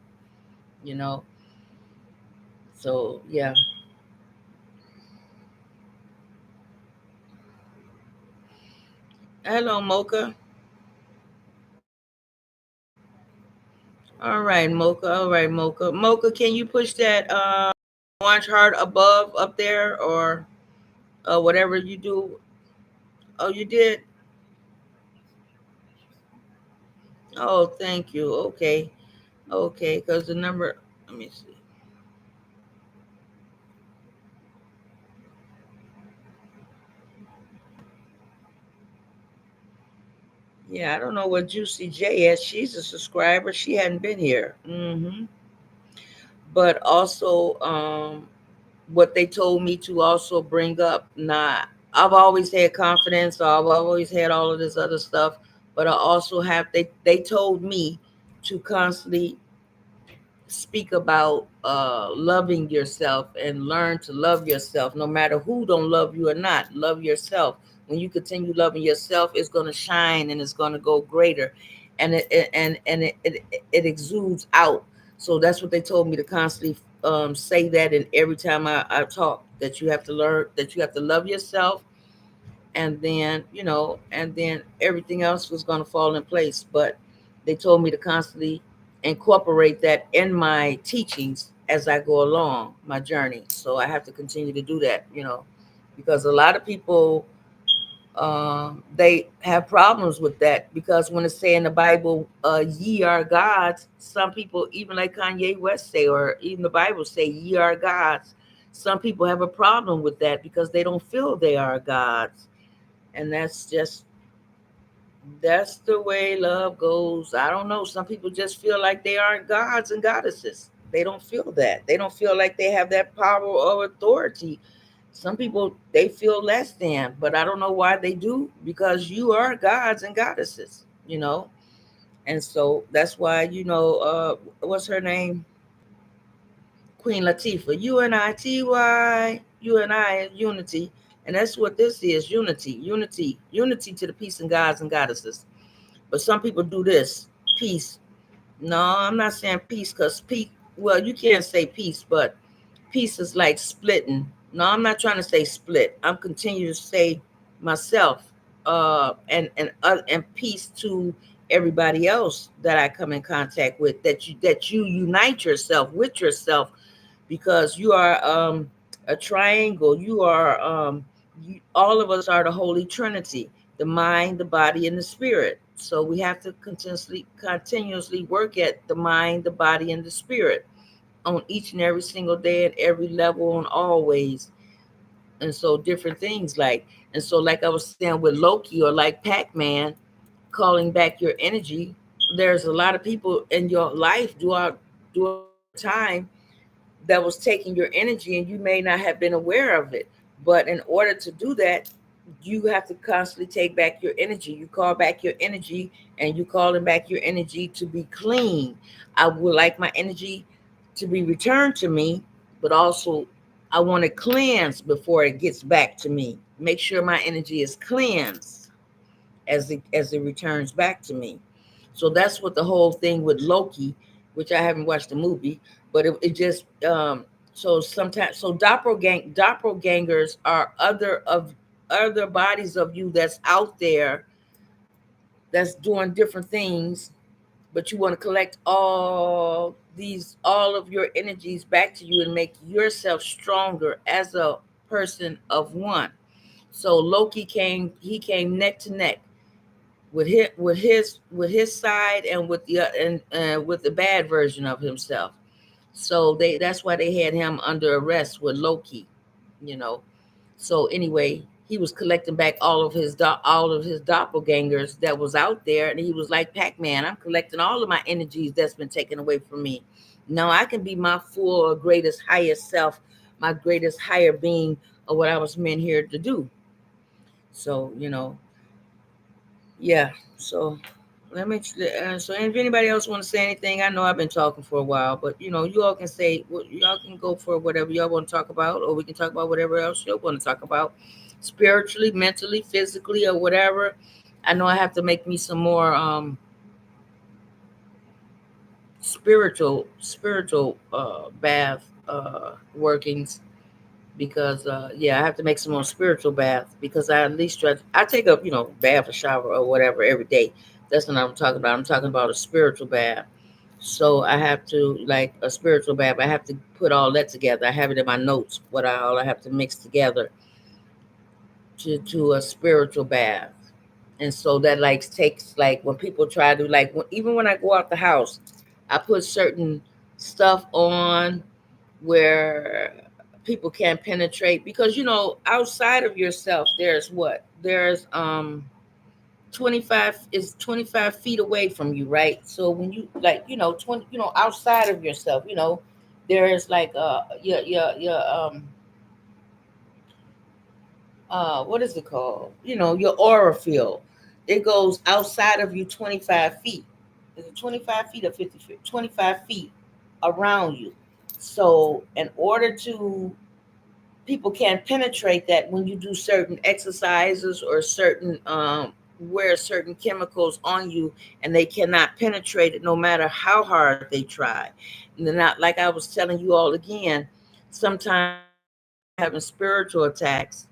you know. So yeah. Hello, Mocha. All right, Mocha. All right, Mocha. Mocha, can you push that orange heart above up there or whatever you do? Oh, you did? Oh, thank you. Okay. Okay, because the number, let me see. Yeah, I don't know what Juicy J is. She's a subscriber. She hadn't been here. But also, what they told me to also bring up. Now, I've always had confidence. So I've always had all of this other stuff. But I also have. They told me to constantly speak about loving yourself and learn to love yourself no matter who don't love you or not. Love yourself. When you continue loving yourself, it's going to shine and it's going to go greater, and it exudes out. So that's what they told me to constantly say that, and every time I talk, that you have to learn, that you have to love yourself, and then and then everything else was going to fall in place. But they told me to constantly incorporate that in my teachings as I go along my journey. So I have to continue to do that, because a lot of people They have problems with that because when it say in the Bible, "Ye are gods," some people, even like Kanye West say, or even the Bible say, "Ye are gods." Some people have a problem with that because they don't feel they are gods, and that's the way love goes. I don't know. Some people just feel like they aren't gods and goddesses. They don't feel that. They don't feel like they have that power or authority. Some people they feel less than, but I don't know why they do because you are gods and goddesses. And so that's why what's her name? Queen Latifah. UNITY. Is unity. And that's what this is, unity to the peace and gods and goddesses. But some people do this peace. No, I'm not saying peace because peace, well, you can't say peace, but peace is like splitting. No, I'm not trying to say split. I'm continuing to say myself, and peace to everybody else that I come in contact with. That you unite yourself with yourself because you are a triangle. You are all of us are the Holy Trinity: the mind, the body, and the spirit. So we have to continuously work at the mind, the body, and the spirit on each and every single day at every level and always. And so different things and so like I was saying with Loki or like Pac-Man, calling back your energy. There's a lot of people in your life during your time that was taking your energy and you may not have been aware of it. But in order to do that, you have to constantly take back your energy. You call back your energy and you calling back your energy to be clean. I would like my energy to be returned to me, but also I want to cleanse before it gets back to me. Make sure my energy is cleansed as it returns back to me. So that's what the whole thing with Loki, which I haven't watched the movie, but it just so sometimes so doppelgangers are other bodies of you that's out there that's doing different things, but you want to collect all of your energies back to you and make yourself stronger as a person of one. So Loki came neck to neck with his side and with the bad version of himself. So that's why they had him under arrest with Loki, you know. So anyway, he was collecting back all of his doppelgangers that was out there, and he was like Pac-Man. I'm collecting all of my energies that's been taken away from me. Now I can be my full or greatest highest self, my greatest higher being of what I was meant here to do. So yeah. So so if anybody else want to say anything, I know I've been talking for a while, but you all can say y'all can go for whatever y'all want to talk about, or we can talk about whatever else y'all want to talk about, spiritually, mentally, physically, or whatever. I know I have to make me some more spiritual bath workings because yeah, I have to make some more spiritual baths because I at least I take a bath or shower or whatever every day. That's what I'm talking about. I'm talking about a spiritual bath. So I have to like a spiritual bath. I have to put all that together. I have it in my notes. All I have to mix together to a spiritual bath. And so that like takes like when people try to even when I go out the house, I put certain stuff on where people can't penetrate because outside of yourself there's 25 feet away from you, right? So when you 20 outside of yourself, there's like your what is it called, your aura field. It goes outside of you 25 feet. Is it 25 feet or 50 feet? 25 feet around you. So in order to people can't penetrate that when you do certain exercises or certain wear certain chemicals on you, and they cannot penetrate it no matter how hard they try. And they're not, like I was telling you all again, sometimes when people start having spiritual attacks,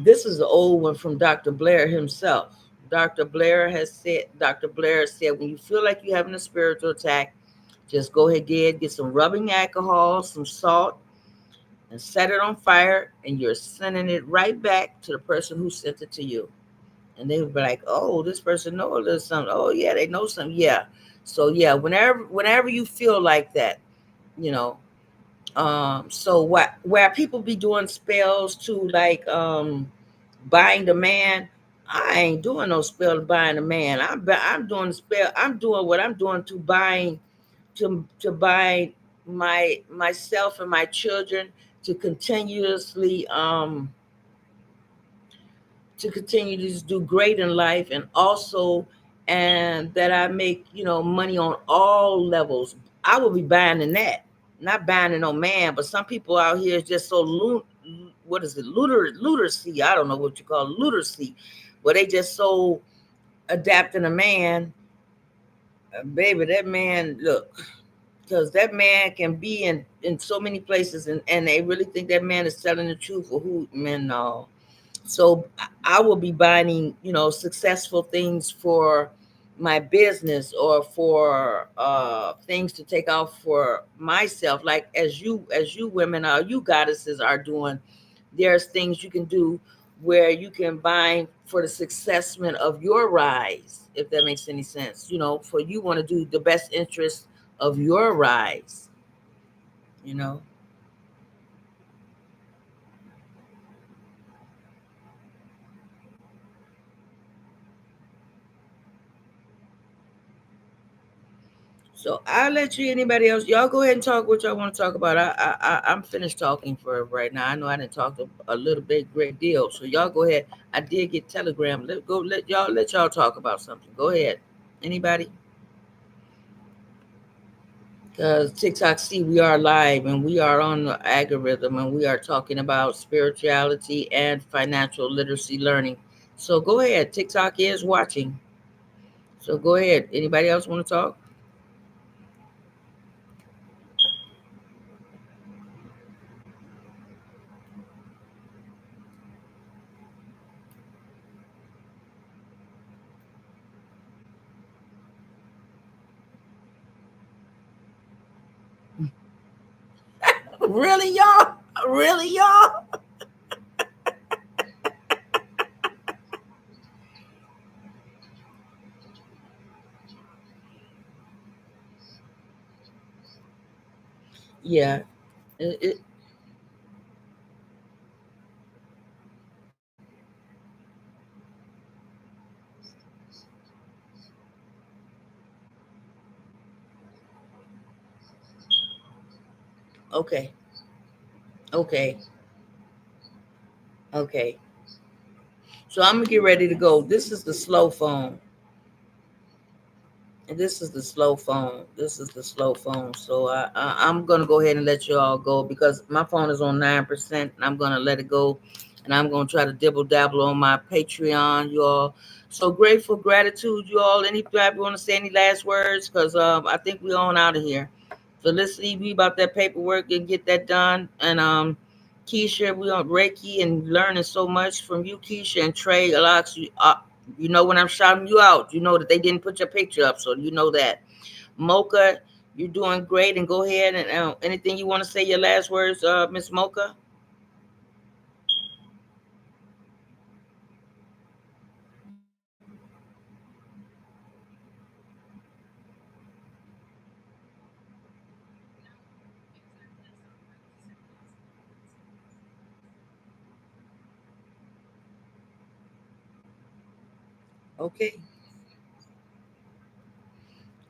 this is the old one from Dr. Blair himself. Dr. Blair said when you feel like you're having a spiritual attack, just go ahead, get some rubbing alcohol, some salt, and set it on fire, and you're sending it right back to the person who sent it to you. And they would be like, "Oh, this person knows a little something. Oh, yeah, they know something. Yeah." So yeah, whenever you feel like that, you know. So what where people be doing spells to like buying the man, I ain't doing no spell to buying the man. I'm doing the spell. I'm doing what I'm doing to buying to buy myself and my children to continuously to continue to just do great in life, and also and that I make money on all levels. I will be buying in that, not buying in no man. But some people out here is just so what is it, lunacy? I don't know what you call it, lunacy, where they just so adapting a man. Baby, that man, look, because that man can be in so many places, and they really think that man is telling the truth, or who men know. So I will be buying, successful things for my business, or for things to take off for myself. Like as you women are, you goddesses are doing. There's things you can do where you can buy for the successment of your rise, if that makes any sense. For you want to do the best interest of your rise. You know. So I'll let you. Anybody else? Y'all go ahead and talk what y'all want to talk about. I'm finished talking for right now. I know I didn't talk a little bit, great deal. So y'all go ahead. I did get telegram. Let y'all talk about something. Go ahead. Anybody? Because TikTok see we are live and we are on the algorithm, and we are talking about spirituality and financial literacy learning. So go ahead. TikTok is watching. So go ahead. Anybody else want to talk? Really, y'all? Really, y'all? Yeah. It, okay. Okay. Okay. So I'm gonna get ready to go. This is the slow phone. And this is the slow phone. This is the slow phone. So I'm gonna go ahead and let you all go because my phone is on 9%, and I'm gonna let it go, and I'm gonna try to dibble dabble on my Patreon, you all. So grateful, gratitude, you all. Anybody want to say any last words? Because I think we're on out of here. So let's see me about that paperwork and get that done. And Keisha, we on Reiki and learning so much from you, Keisha and Trey. Alex, you know when I'm shouting you out, you know that they didn't put your picture up, so you know that. Mocha, you're doing great, and go ahead and anything you want to say, your last words, Miss Mocha. Okay.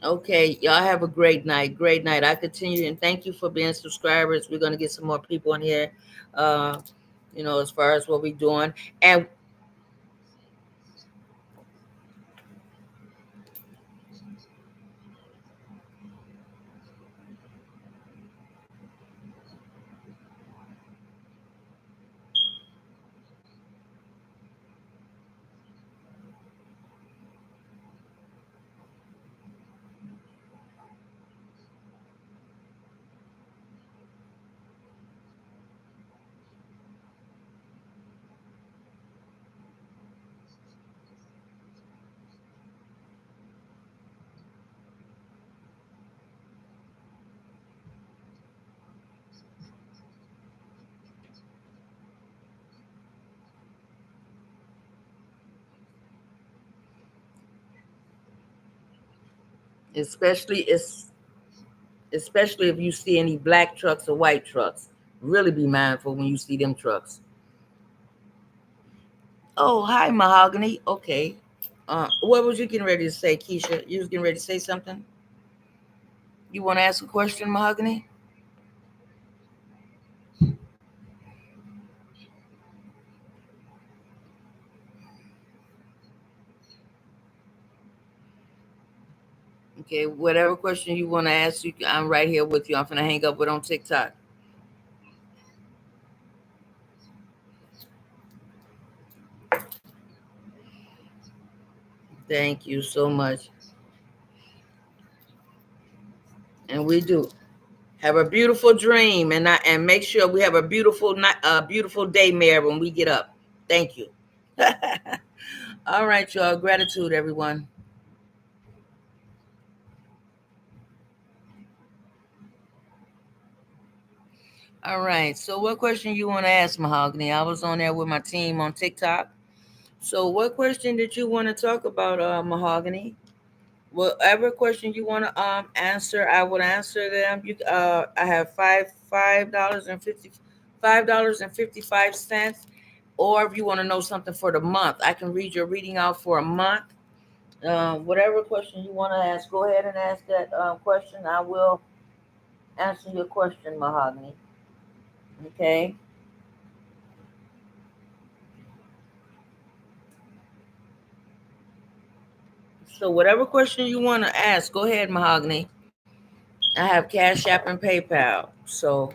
Okay, y'all have a great night. Great night. I continue and thank you for being subscribers. We're gonna get some more people in here. Uh, as far as what we're doing. And especially it's especially if you see any black trucks or white trucks. Really be mindful when you see them trucks. Oh, hi, Mahogany. Okay. What was you getting ready to say, Keisha? You was getting ready to say something? You want to ask a question, Mahogany? Okay, whatever question you want to ask, I'm right here with you. I'm gonna hang up with on TikTok. Thank you so much. And we do. Have a beautiful dream, and make sure we have a beautiful night, beautiful day, Mayor, when we get up. Thank you. All right, y'all. Gratitude, everyone. All right. So, what question you want to ask, Mahogany? I was on there with my team on TikTok. So, what question did you want to talk about, Mahogany? Whatever question you want to answer, I will answer them. I have $5.55, or if you want to know something for the month, I can read your reading out for a month. Whatever question you want to ask, go ahead and ask that question. I will answer your question, Mahogany. Okay. So whatever question you want to ask, go ahead, Mahogany. I have Cash App and PayPal. So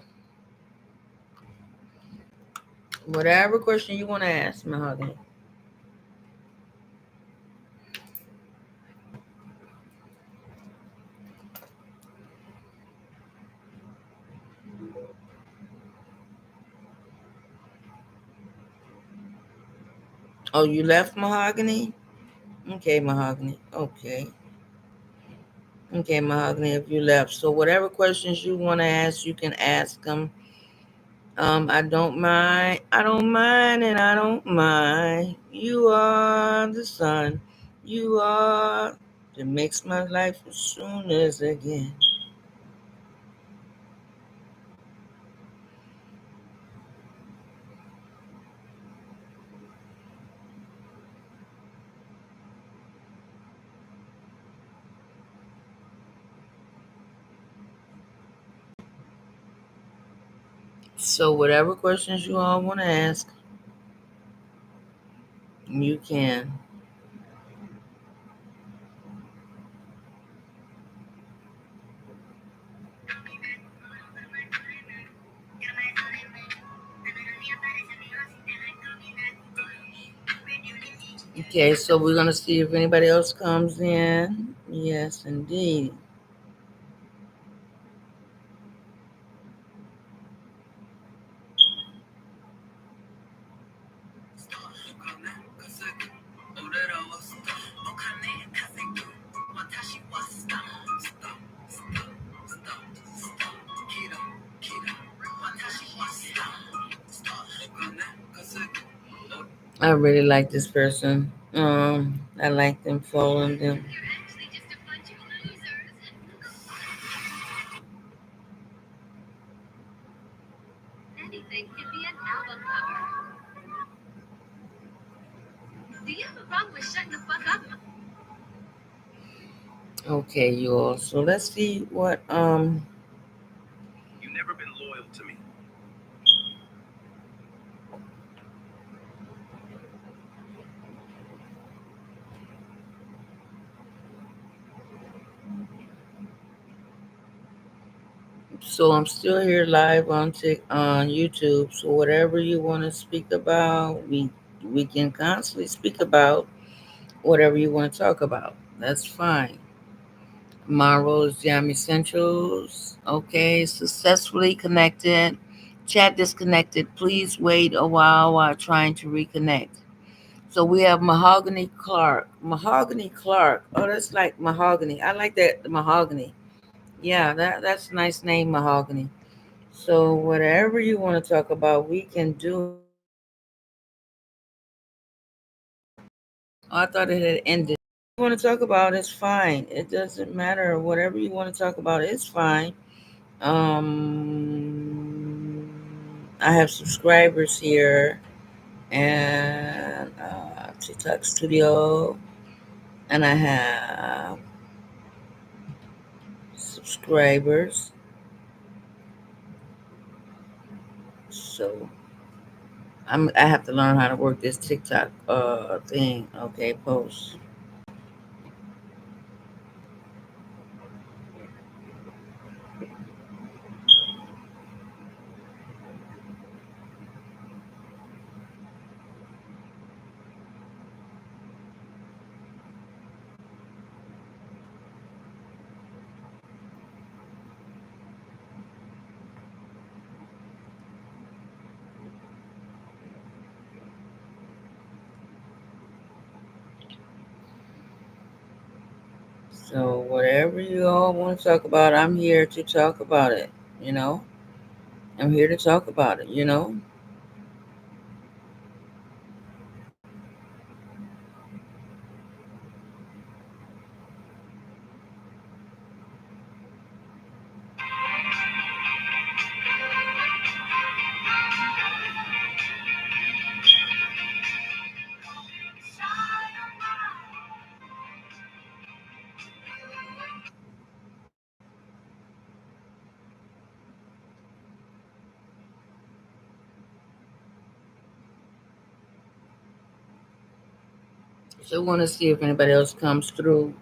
whatever question you want to ask, Mahogany. Oh, you left Mahogany? Okay, Mahogany. Okay. Okay, Mahogany, if you left. So whatever questions you want to ask, you can ask them. I don't mind. I don't mind, and I don't mind. You are the sun. You are that makes my life as soon as again. So whatever questions you all want to ask, you can. Okay, so we're gonna see if anybody else comes in. Yes, indeed. I really like this person. I like them following them. Okay, you all. So let's see what So I'm still here live on YouTube. So whatever you want to speak about, we can constantly speak about whatever you want to talk about. That's fine. Marvel's Jam Essentials. Okay, successfully connected. Chat disconnected. Please wait a while trying to reconnect. So we have Mahogany Clark. Mahogany Clark. Oh, that's like mahogany. I like that mahogany. Yeah, that's a nice name, Mahogany. So whatever you want to talk about, we can do it. Oh, I thought it had ended. want to talk about, it's fine. It doesn't matter. Whatever you want to talk about, it's fine. Um, I have subscribers here and TikTok Studio, and I have subscribers. So I have to learn how to work this TikTok thing. Okay, post. So whatever you all want to talk about, I'm here to talk about it. You know, I'm here to talk about it. So I want to see if anybody else comes through.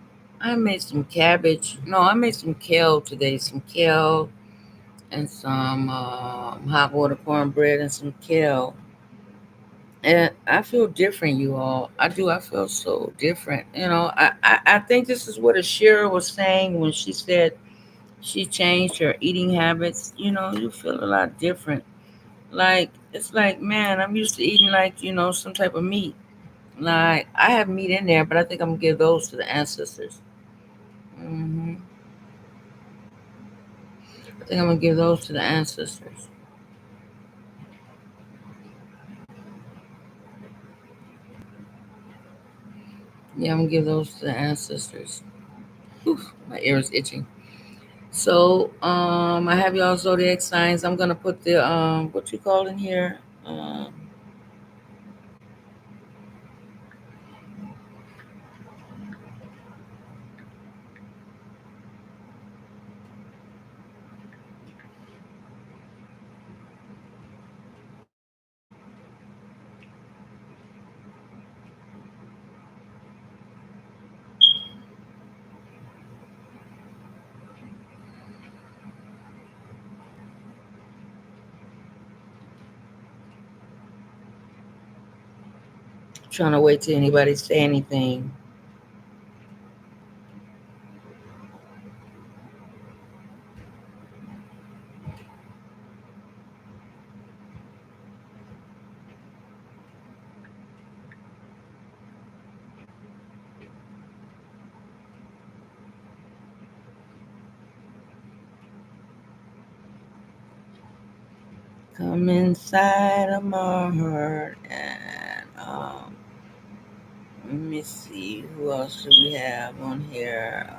I made some cabbage. No, I made some kale today. Some kale and some hot water cornbread and some kale. And I feel different, you all. I do. I feel so different. I think this is what Ashira was saying when she said she changed her eating habits. You feel a lot different. Like, it's like, man, I'm used to eating like, some type of meat. Like, I have meat in there, but I think I'm gonna give those to the ancestors. hmm I think I'm gonna give those to the ancestors. Yeah, I'm gonna give those to the ancestors. Oof, my ear is itching. So, I have y'all zodiac signs. I'm gonna put the what you call in here. Trying to wait till anybody say anything. Come inside of my heart and let me see who else do we have on here.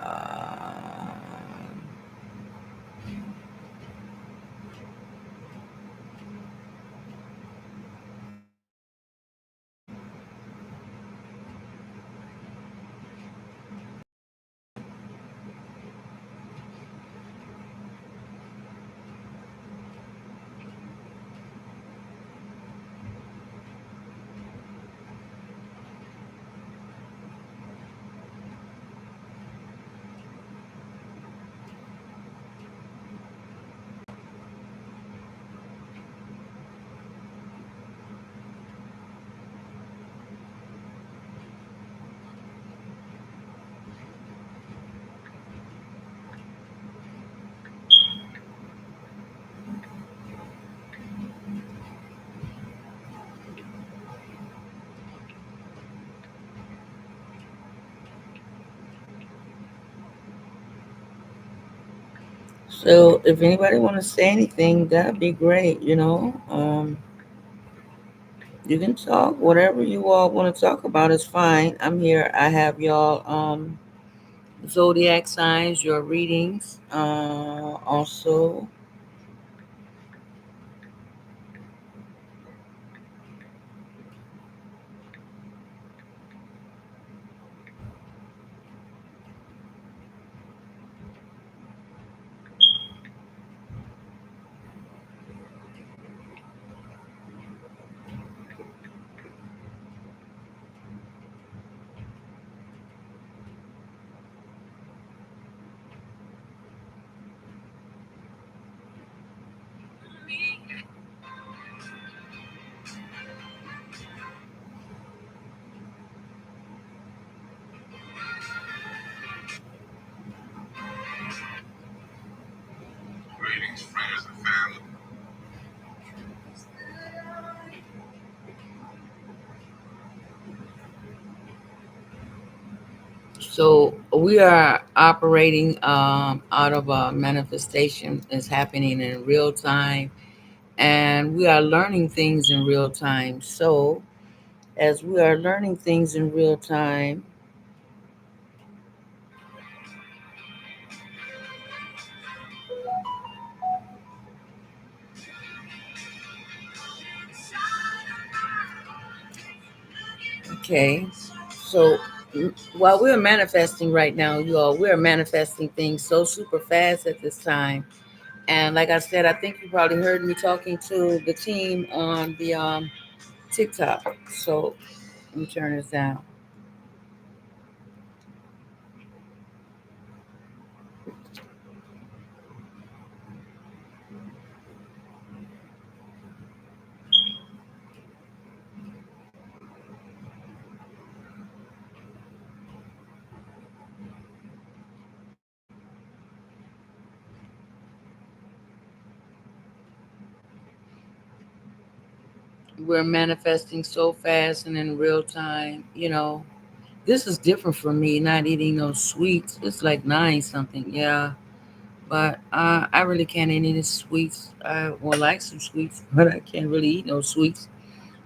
So if anybody want to say anything, that'd be great. You can talk. Whatever you all want to talk about is fine. I'm here. I have y'all zodiac signs, your readings. Also, so we are operating out of a manifestation is happening in real time, and we are learning things in real time. So as we are learning things in real time, okay. So while we're manifesting right now, you all, we're manifesting things so super fast at this time. And like I said, I think you probably heard me talking to the team on the TikTok. So let me turn this down. We're manifesting so fast and in real time. This is different for me, not eating those sweets. It's like nine something, yeah. But I really can't eat any sweets. I would like some sweets, but I can't really eat no sweets.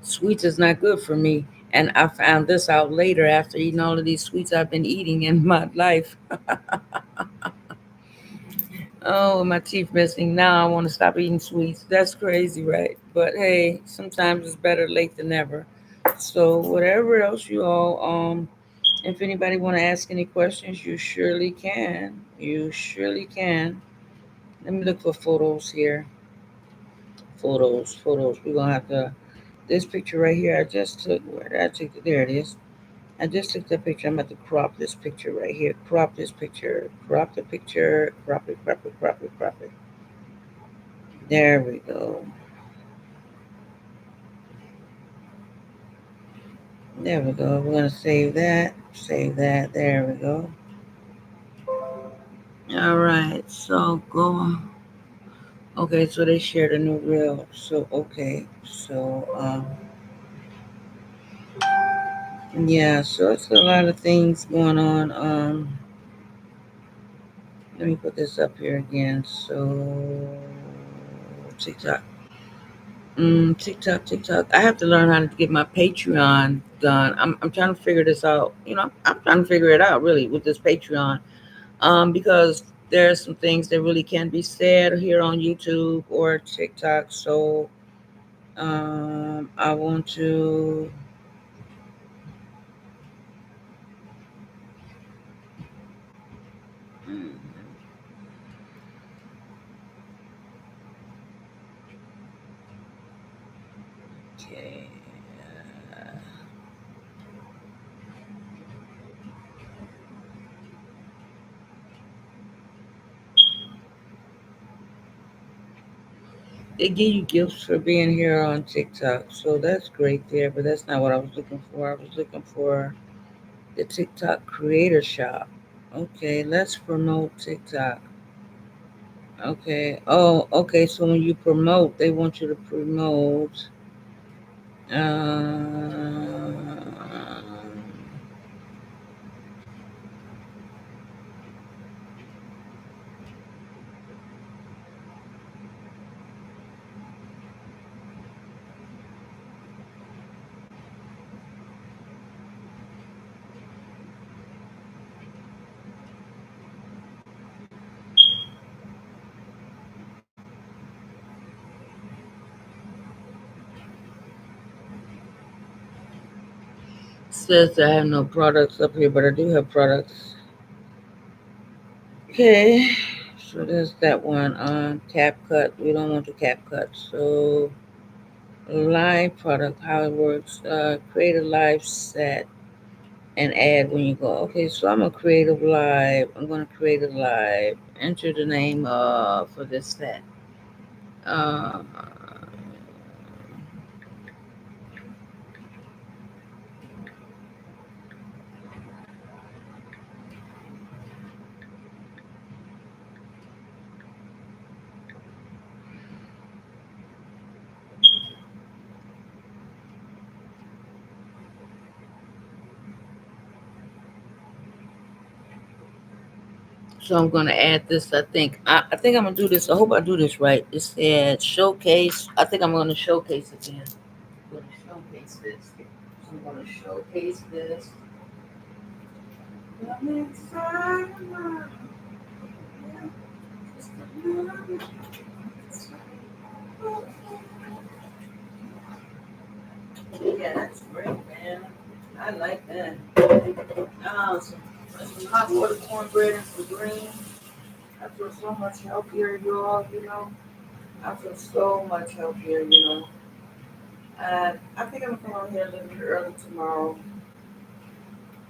Sweets is not good for me. And I found this out later after eating all of these sweets I've been eating in my life. Oh, my teeth missing. Now I want to stop eating sweets. That's crazy, right? But hey, sometimes it's better late than never. So whatever else you all, if anybody want to ask any questions, you surely can. You surely can. Let me look for photos here. Photos. We're gonna have to. This picture right here, I just took. Where did I take it? There it is. I just took that picture. I'm about to crop this picture right here. Crop this picture. Crop the picture. Crop it. Crop it. Crop it. Crop it. There we go. There we go. We're gonna save that. Save that. There we go. All right. So go on. Okay. So they shared a new reel. So okay. So yeah. So it's a lot of things going on. Let me put this up here again. So TikTok. TikTok. I have to learn how to get my Patreon done. I'm trying to figure this out. I'm trying to figure it out really with this Patreon. Because there are some things that really can't be said here on YouTube or TikTok. So I want to. mm, Okay. They give you gifts for being here on TikTok, so that's great there. But that's not what I was looking for. I was looking for the TikTok Creator Shop. Okay, let's promote TikTok. Okay. Oh, okay. So when you promote, they want you to promote. says that I have no products up here, but I do have products. Okay, so there's that one. Cap cut. We don't want the cap cut. So live product, how it works. Create a live set and add when you go. Okay, so I'm gonna create a live. I'm gonna create a live. Enter the name for this set. Uh, so I'm gonna add this. I think I'm gonna do this. I hope I do this right. It said showcase. I think I'm gonna showcase it then. I'm gonna showcase this. So I'm gonna showcase this. Yeah, that's great, man. I like that. Some hot water cornbread and some greens. I feel so much healthier, y'all, you know. I feel so much healthier. And I think I'm gonna come on here a little bit early tomorrow.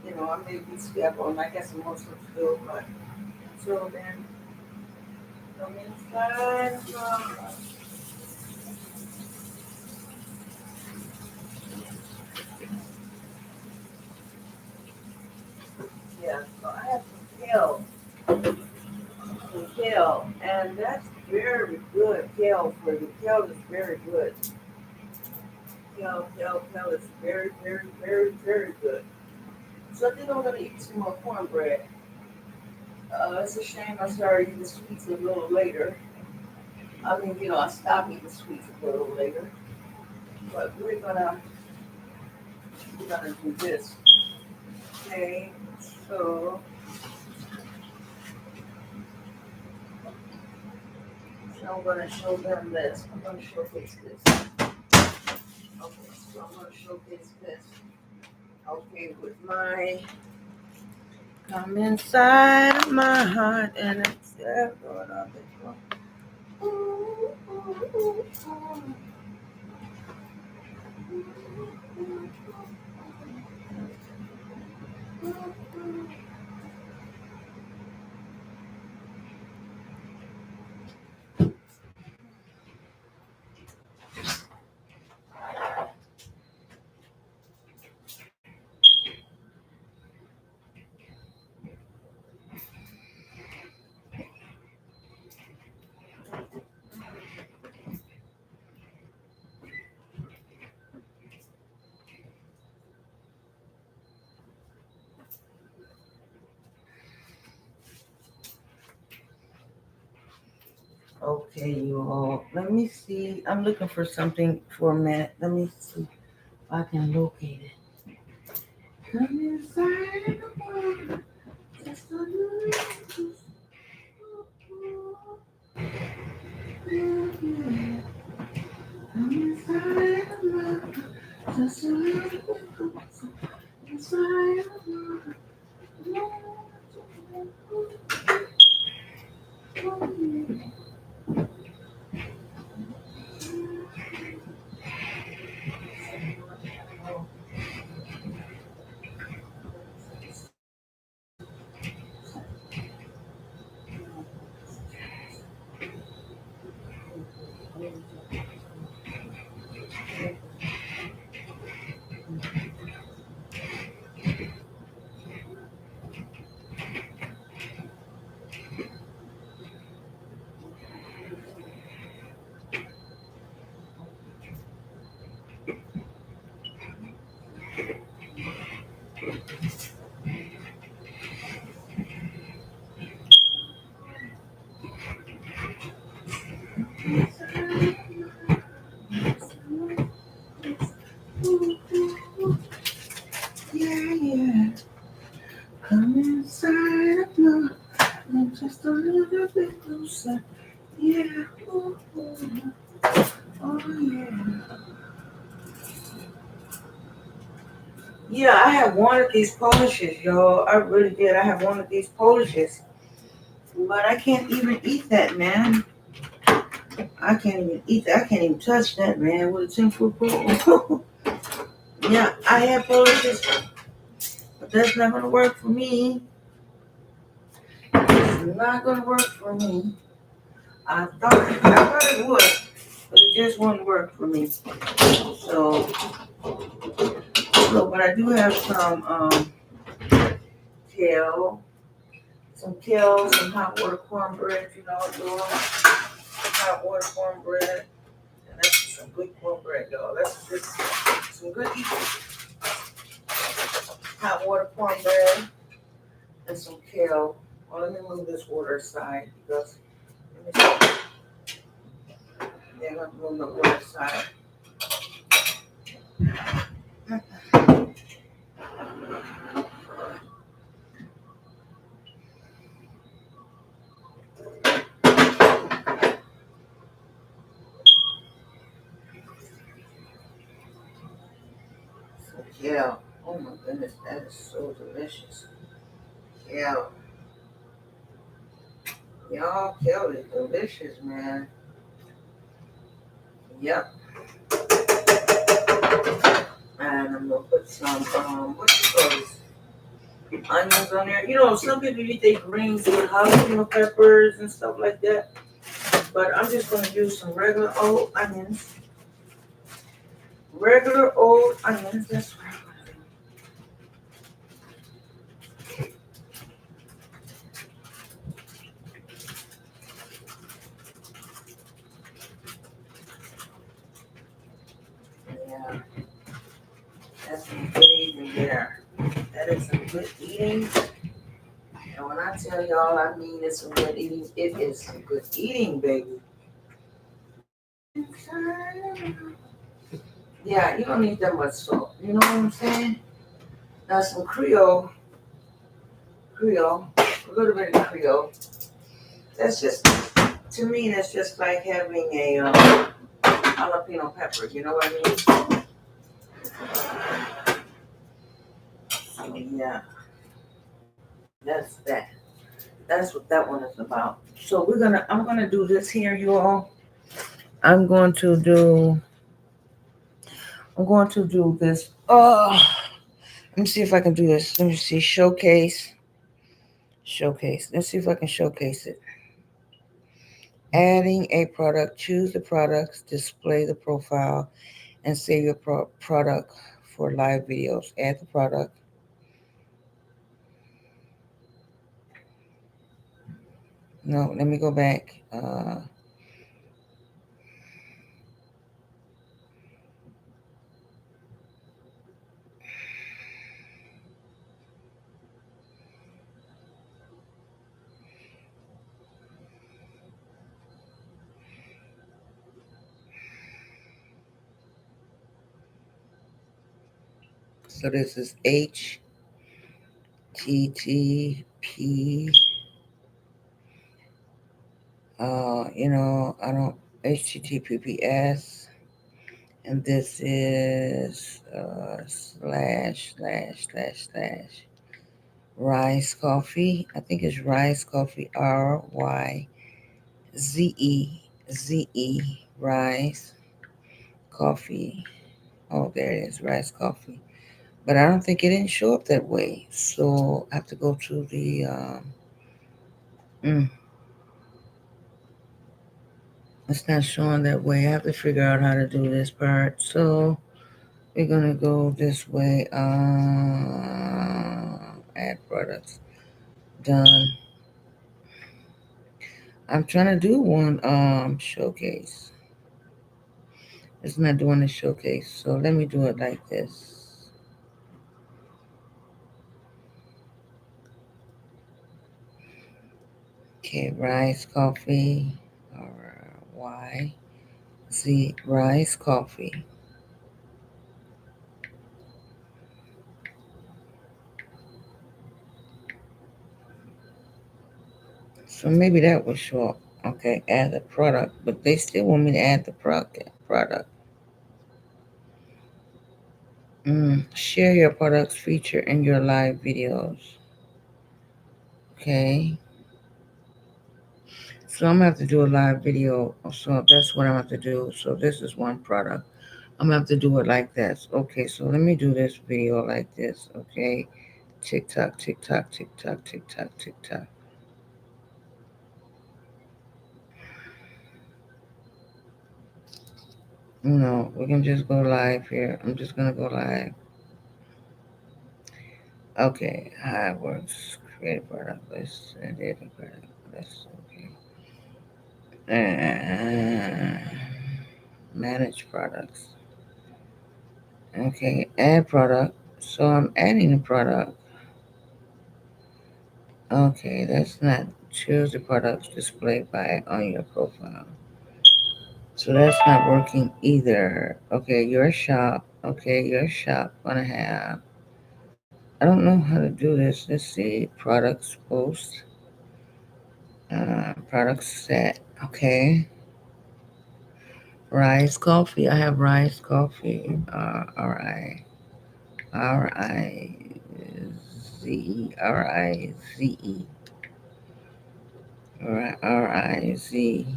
I may be scheduled and I got some more stuff to do, but until then, come inside. Yeah, so I have some kale, and that's very good. Kale for you. Kale is very good. Kale is very, very, very, very good. So I think I'm gonna eat some more cornbread. It's a shame I started eating sweets a little later. I mean, I stopped eating sweets a little later. But we're gonna do this. Okay. So, so I'm gonna show them this. I'm gonna showcase this. Okay, so I'm gonna showcase this. Okay, with my come inside of my heart and it's going on this one. Ooh, ooh, ooh, Okay, you all. Let me see. I'm looking for something for a minute. Let me see if I can locate it. Come inside of the world, just a little. Come inside of love, just a little. Inside of love. Yeah, yeah. Come inside of love, and just a little bit closer. Yeah. Ooh, ooh. Oh, yeah. Yeah, I have wanted these polishes, y'all. I really did. I have wanted these polishes, but I can't even eat that, man. I can't even eat that. I can't even touch that, man. With a 10-foot pole. Yeah, I have polishes, but that's not gonna work for me. It's not gonna work for me. I thought it would, but it just won't work for me. So, but I do have some kale, some hot water cornbread. You know, doing hot water cornbread, and that's some good cornbread, y'all. That's good, some good eating. Hot water cornbread and some kale. Well, let me move this water aside because let me see. Yeah, let me move the water aside. So kale. Oh my goodness, that is so delicious. Kale. Y'all, kale is delicious, man. Yep. And I'm gonna put some what you call this? Onions on there. You know, some people eat their greens with jalapeno peppers and stuff like that. But I'm just gonna use some regular old onions. Regular old onions. That's what I'm gonna do. Yeah, that's some good eating there. That is some good eating. And when I tell y'all, I mean it's some good eating. It is some good eating, baby. Yeah, you don't need that much salt. You know what I'm saying? Now some Creole, a little bit of Creole. That's just, to me, that's just like having a jalapeno pepper. You know what I mean? So yeah, that's that. That's what that one is about. So I'm gonna do this here, you all. I'm going to do, I'm going to do this. Oh, let me see if I can do this. Let me see, showcase. Let's see if I can showcase it. Adding a product, choose the products, display the profile, and save your product for live videos. Add the product. No, let me go back. So this is HTTP. I don't HTTPS, and this is slash Rise Coffee. I think it's Rise Coffee. RYZE Rise Coffee. Oh, there it is, Rise Coffee. But I don't think it didn't show up that way. So I have to go to the. Mm, it's not showing that way. I have to figure out how to do this part. So we're gonna go this way. Add products. Done. I'm trying to do one showcase. It's not doing the showcase. So let me do it like this. Okay, Rise Coffee or YZ Rise Coffee. So maybe that will show up. Okay, add the product, but they still want me to add the product. Share your products feature in your live videos. Okay. So I'm gonna have to do a live video. So that's what I'm gonna have to do. So this is one product. I'm gonna have to do it like this. Okay, so let me do this video like this. Okay. Tick tock, tick tock, tick tock, tick tock, tick tock. No, we can just go live here. I'm just gonna go live. Okay, how it works. Create a product list. Edit a product list. Okay. Manage products. Okay, add product. So I'm adding a product. Okay, that's not choose the products displayed by on your profile. So that's not working either. Okay, your shop. Okay, your shop gonna have. I don't know how to do this. Let's see. Products post. Products set. Okay. Rise coffee. I have rise coffee. R I Z E. R-I-Z-R-Y.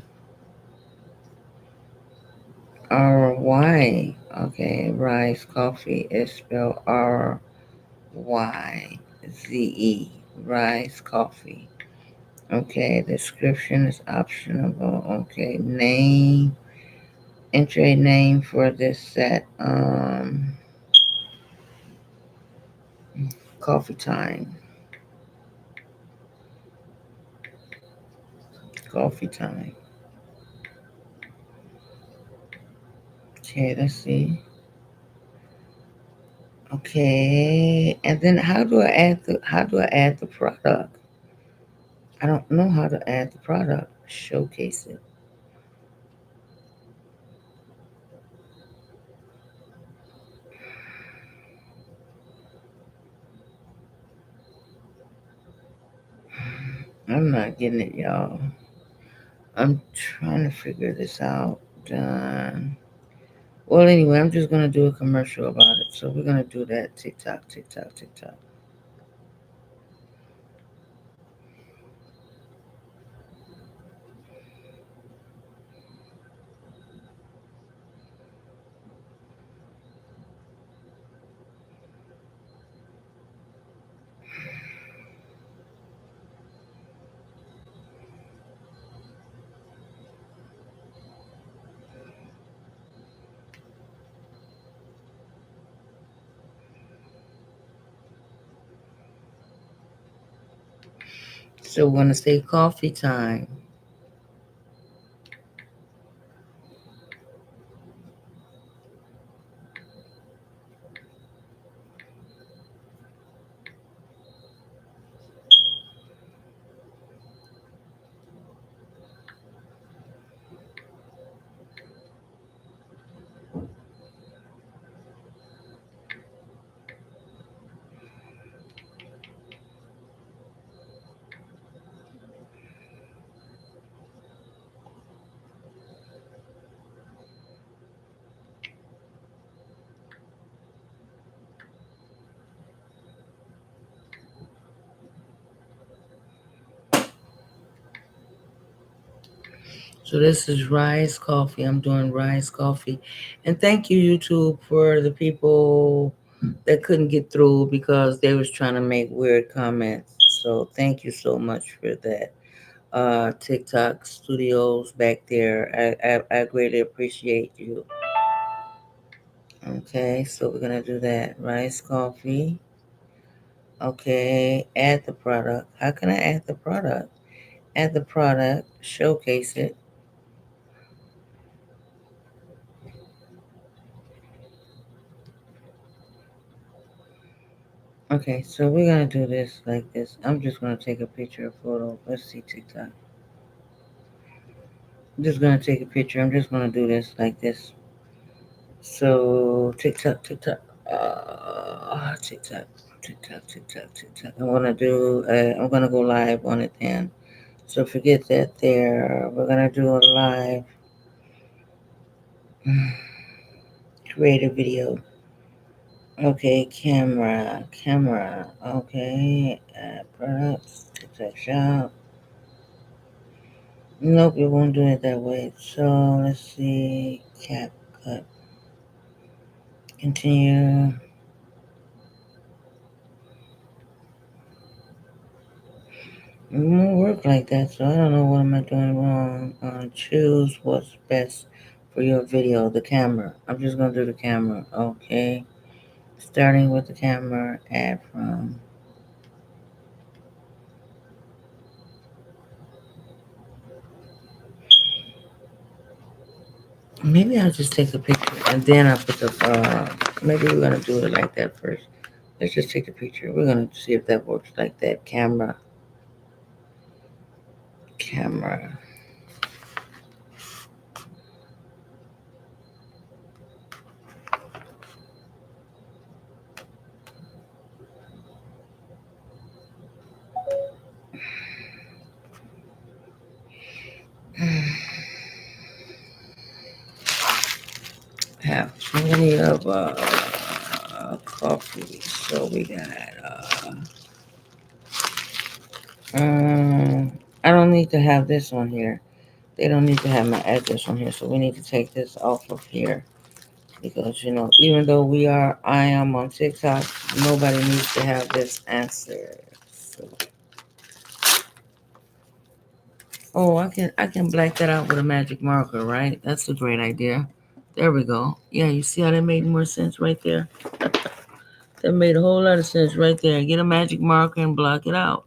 Okay, Rise Coffee is spelled R-Y-Z-E. Rise Coffee. Okay, description is optional. Okay, name. Enter a name for this set. Coffee time. Coffee time. Okay, let's see. Okay, and then how do I add the product? I don't know how to add the product. Showcase it. I'm not getting it, y'all. I'm trying to figure this out. Done. Well, anyway, I'm just gonna do a commercial about it. So we're gonna do that. TikTok, TikTok, TikTok. So we're gonna say coffee time. So this is Rise Coffee. I'm doing Rise Coffee. And thank you, YouTube, for the people that couldn't get through because they was trying to make weird comments. So thank you so much for that. TikTok studios back there. I greatly appreciate you. Okay, so we're gonna do that. Rice coffee. Okay, add the product. How can I add the product? Add the product, showcase it. Okay, so we're gonna do this like this. I'm just gonna take a picture, a photo. Let's see TikTok. I'm just gonna take a picture. I'm just gonna do this like this. So TikTok, TikTok, TikTok, TikTok, TikTok, TikTok. I wanna do. I'm gonna go live on it then. So forget that. There, we're gonna do a live. Create a video. Okay, camera. Okay, products, TikTok shop. Nope, it won't do it that way. So let's see. Cap cut. Continue. It won't work like that, so I don't know what am I doing wrong. Choose what's best for your video. The camera. I'm just gonna do the camera. Okay. Starting with the camera. Add from. Maybe I'll just take a picture and then I'll put the. Maybe we're gonna do it like that first. Let's just take a picture. We're gonna see if that works like that. Camera. Camera. Have plenty of coffee. So we got. I don't need to have this on here. They don't need to have my address on here, so we need to take this off of here because even though I am on TikTok, nobody needs to have this answer. So, oh, I can black that out with a magic marker, right? That's a great idea. There we go. Yeah, you see how that made more sense right there? That made a whole lot of sense right there. Get a magic marker and block it out.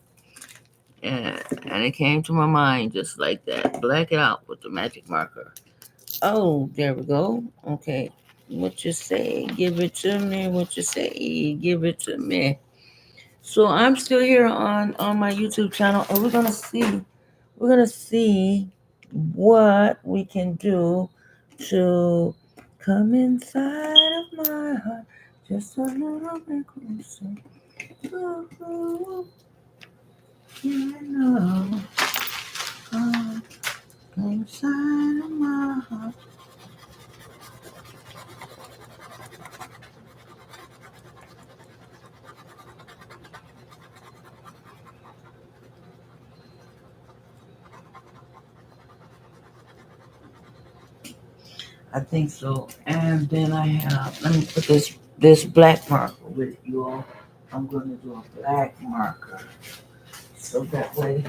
And it came to my mind just like that. Black it out with the magic marker. Oh, there we go. Okay. What you say? Give it to me. What you say? Give it to me. So I'm still here on my YouTube channel, and we're gonna see what we can do to come inside of my heart just a little bit closer. Ooh, ooh, you know, come inside of my heart. I think so. And then I have, let me put this black marker with it, you all. I'm going to do a black marker. So that way.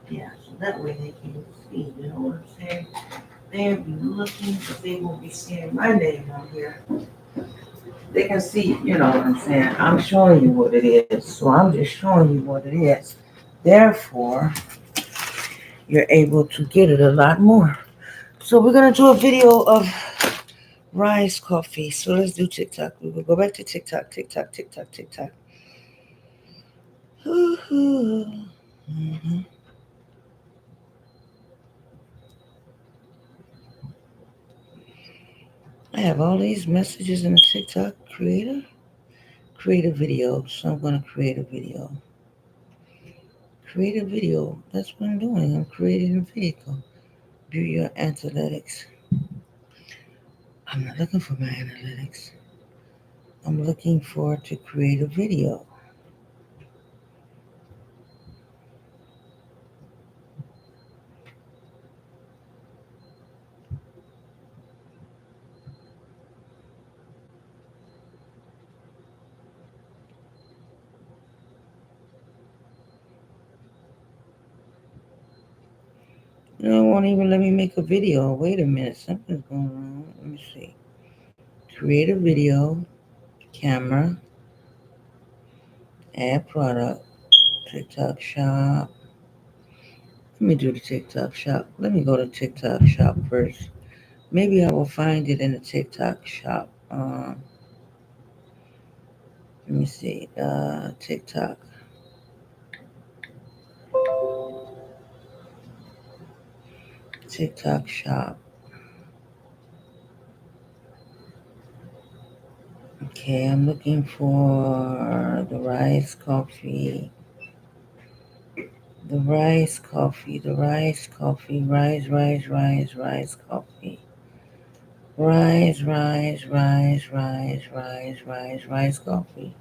Yeah, so that way they can see, you know what I'm saying? They'll be looking, but they won't be seeing my name on here. They can see, you know what I'm saying? I'm showing you what it is. So I'm just showing you what it is. Therefore, you're able to get it a lot more. So we're gonna do a video of rice coffee. So let's do TikTok. We will go back to TikTok, TikTok, TikTok, TikTok. Mhm. I have all these messages in the TikTok creator. Create a video. So I'm gonna create a video. Create a video. That's what I'm doing. I'm creating a video. View your analytics. I'm not looking for my analytics. I'm looking for to create a video. You know, it won't even let me make a video. Wait a minute, something's going on. Let me see. Create a video, camera, add product, TikTok shop. Let me do the TikTok shop. Let me go to TikTok shop first. Maybe I will find it in the TikTok shop. Let me see. TikTok shop. Okay, I'm looking for the rice coffee. The rice coffee, the rice coffee, rice coffee. Rice coffee.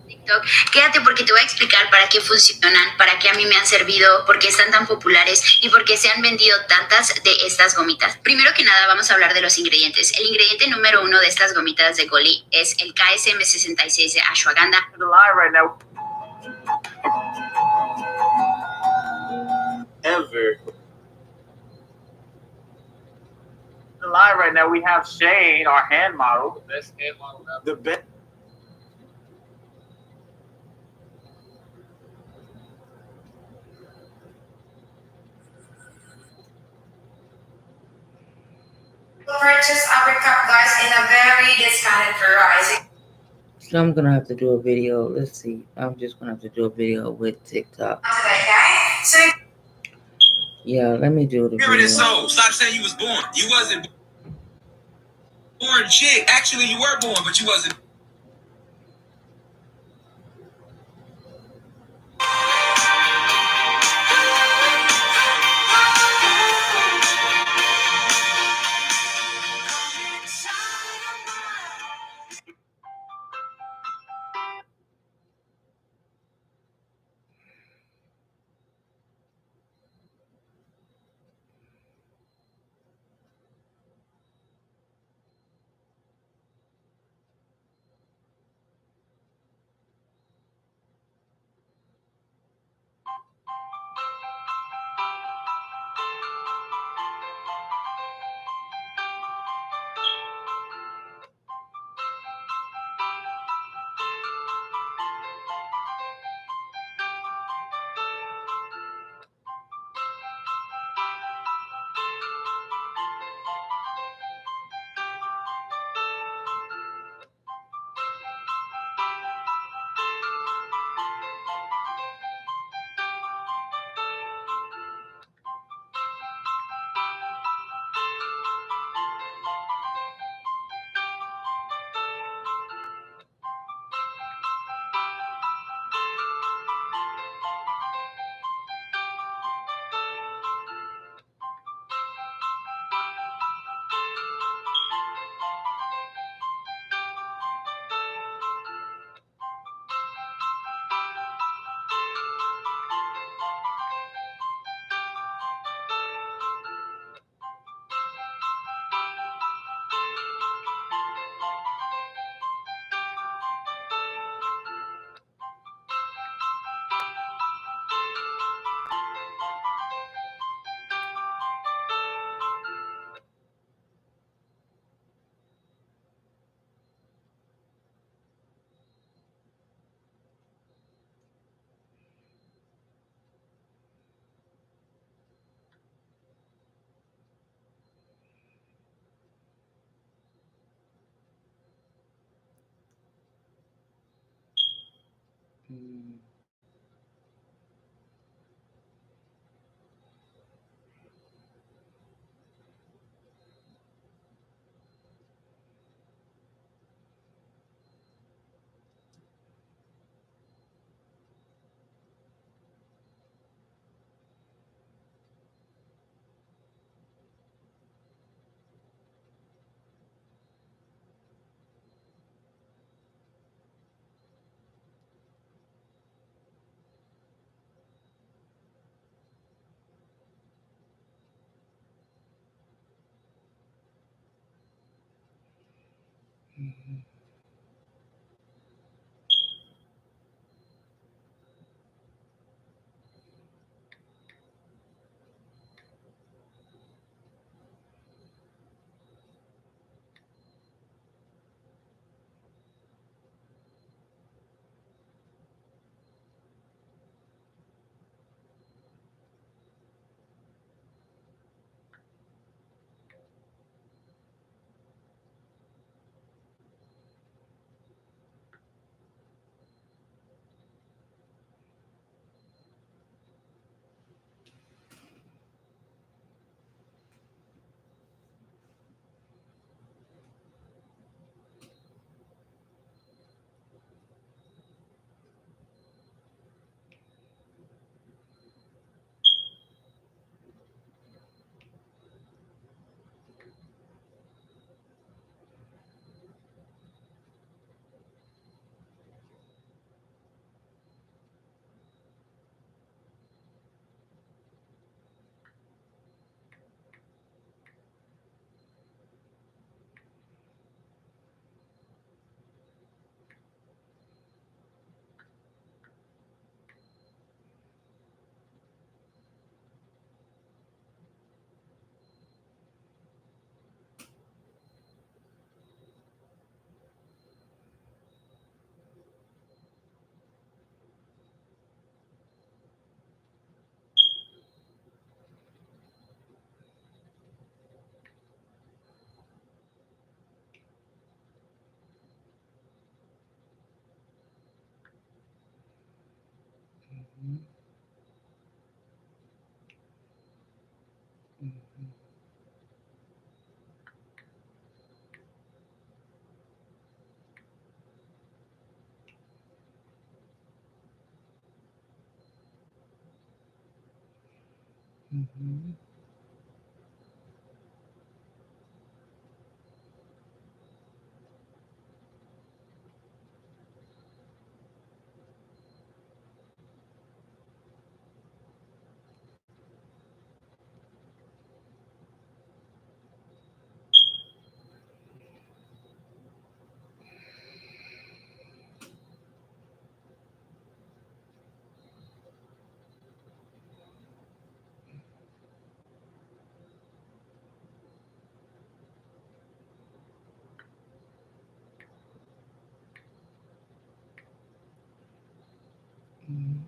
TikTok, quédate porque te voy a explicar para qué funcionan, para qué a mí me han servido, por qué están tan populares y por qué se han vendido tantas de estas gomitas. Primero que nada vamos a hablar de los ingredientes. El ingrediente número uno de estas gomitas de Goli es el KSM66 de ashwagandha. Ever. Live right now we have Shane, our hand model. The best hand model ever. The best. Purchase our cup, guys, in a very discounted price. So I'm gonna have to do a video. Let's see. I'm just gonna have to do a video with TikTok. Today, guys. So yeah, let me do the video. Here it is. So stop saying you was born. You wasn't born, chick. Actually, you were born, but you wasn't. Mm. Mhm. Mhm. Mhm. Mhm. Mhm.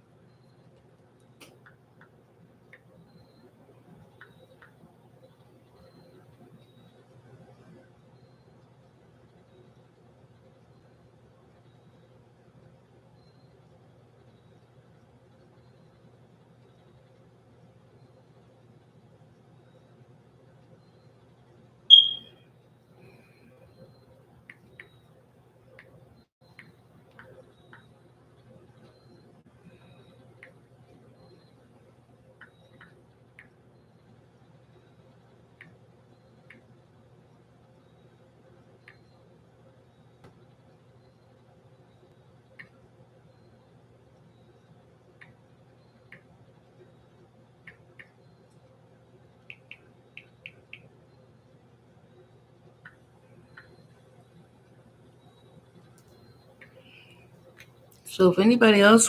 So if anybody else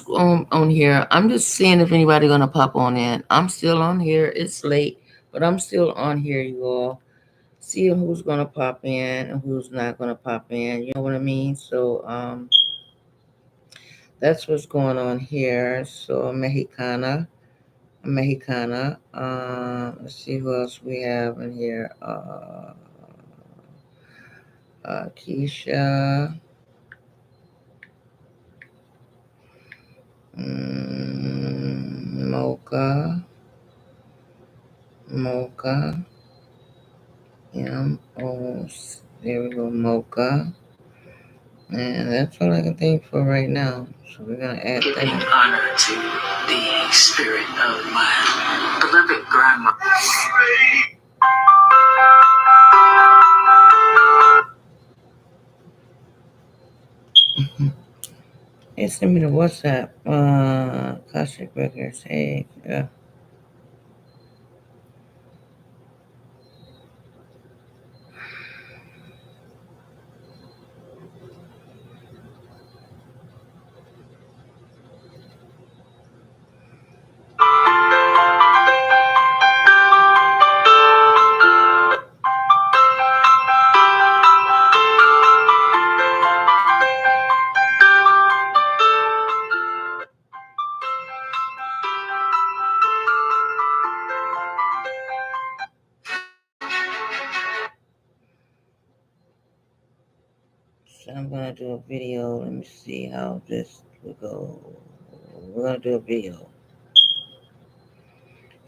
on here, I'm just seeing if anybody gonna pop on in. I'm still on here. It's late, but I'm still on here, you all. Seeing who's gonna pop in and who's not gonna pop in. You know what I mean? So that's what's going on here. So Mexicana. Let's see who else we have in here. Keisha. Mocha. Mocha. There we go, Mocha. And that's all I can think for right now. So we're gonna add that. Giving honor to the spirit of my beloved grandma. Hey, send me the WhatsApp. Cashap Records. Hey, video. Let me see how this will go. We're gonna do a video.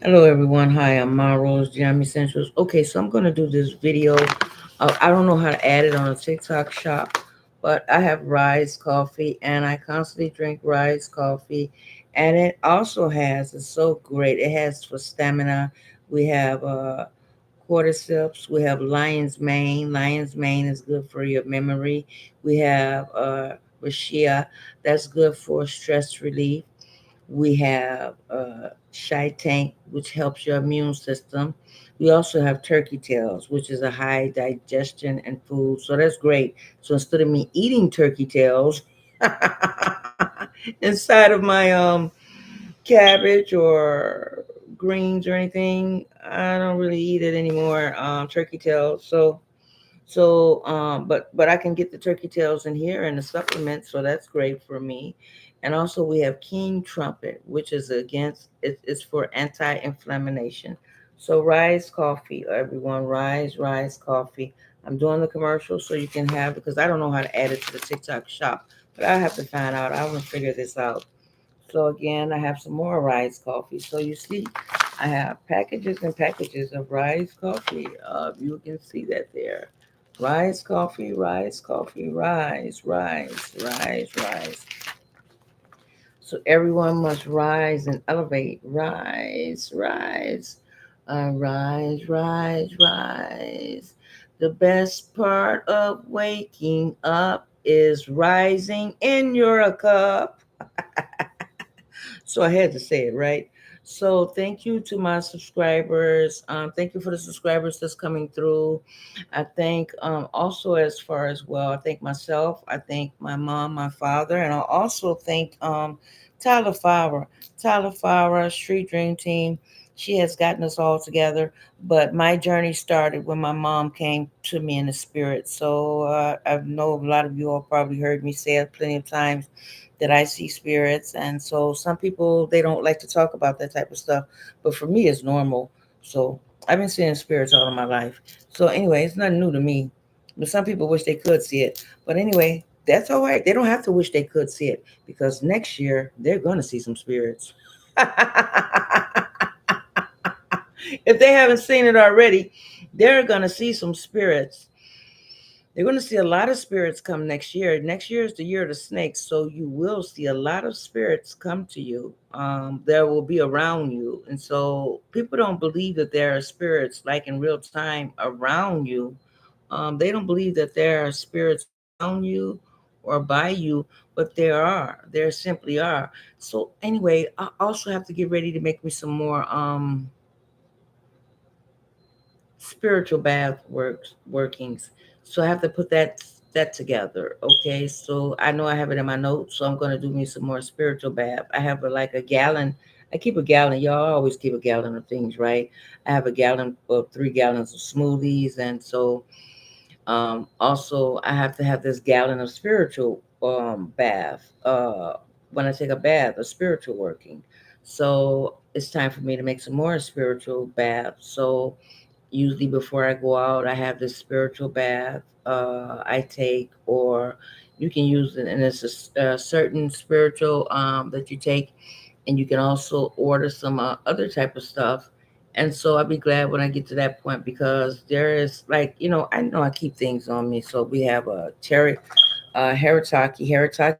Hello everyone. Hi, I'm Ma Rose, Jam Essentials. Okay, so I'm gonna do this video. I don't know how to add it on a TikTok shop, but I have Rise Coffee, and I constantly drink Rise Coffee, and it also has. It's so great. It has for stamina. We have cordyceps. We have lion's mane. Lion's mane is good for your memory. We have Rashia. That's good for stress relief. We have shy tank, which helps your immune system. We also have turkey tails, which is a high digestion and food. So that's great. So instead of me eating turkey tails inside of my cabbage or greens or anything, I don't really eat it anymore. Turkey tails. But I can get the turkey tails in here and the supplements, so that's great for me. And also we have King Trumpet, which is it's for anti-inflammation. So Rise Coffee, everyone, Rise Coffee. I'm doing the commercial so you can have, because I don't know how to add it to the TikTok shop, but I have to find out. I want to figure this out. So again, I have some more Rise Coffee. So you see, I have packages and packages of Rise Coffee. You can see that there. Rise Coffee, Rise Coffee, Rise. So everyone must rise and elevate. Rise. The best part of waking up is rising in your cup. So I had to say it, right? So thank you to my subscribers. Thank you for the subscribers that's coming through. I thank also, as far as well, I thank myself. I thank my mom, my father, and I also thank Tyler Fowler. Tyler Fowler, Street Dream Team. She has gotten us all together, but my journey started when my mom came to me in the spirit. So I know a lot of you all probably heard me say it plenty of times that I see spirits. And so some people, they don't like to talk about that type of stuff. But for me, it's normal. So I've been seeing spirits all of my life. So anyway, it's nothing new to me. But some people wish they could see it. But anyway, that's all right. They don't have to wish they could see it, because next year they're going to see some spirits. If they haven't seen it already, they're going to see some spirits. They're going to see a lot of spirits come next year. Next year is the year of the snake, so you will see a lot of spirits come to you. There will be around you, and so people don't believe that there are spirits like in real time around you. They don't believe that there are spirits around you or by you, but there are. There simply are. So anyway, I also have to get ready to make me some more spiritual bath workings. So I have to put that together. Okay, so I know I have it in my notes, so I'm gonna do me some more spiritual bath. I have like a gallon. I keep a gallon. Y'all always keep a gallon of things, right? I have a gallon of 3 gallons of smoothies, and so also I have to have this gallon of spiritual bath. When I take a bath, a spiritual working. So it's time for me to make some more spiritual bath. So usually before I go out, I have this spiritual bath I take, or you can use it, and it's a certain spiritual that you take, and you can also order some other type of stuff. And so I'll be glad when I get to that point, because there is, like, I know I keep things on me. So we have a cherry, Haritaki is good for the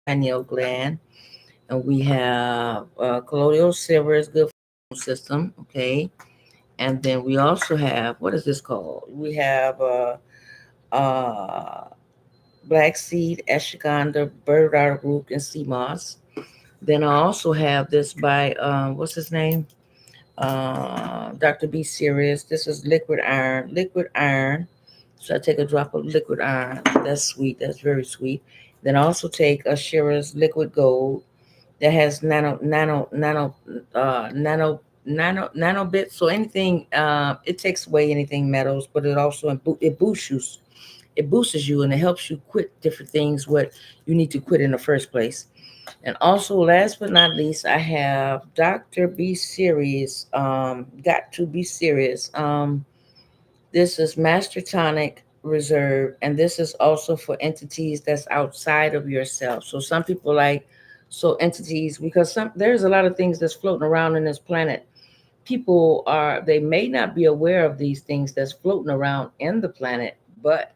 pineal gland, and we have colloidal silver is good for the immune system. Okay, and then we also have, what is this called? We have uh, black seed, ashwagandha, burdock root, and sea moss. Then I also have this by what's his name? Dr. B Serious. This is liquid iron. Liquid iron. So I take a drop of liquid iron. That's sweet. That's very sweet. Then I also take a Shearer's liquid gold that has nano bits. So anything, it takes away anything metals, but it also it boosts you. It boosts you, and it helps you quit different things what you need to quit in the first place. And also, last but not least, I have Dr. Be Serious. Got to be serious. This is Master Tonic reserve, and this is also for entities that's outside of yourself. So some people like, so entities, because there's a lot of things that's floating around in this planet. People are, they may not be aware of these things that's floating around in the planet, but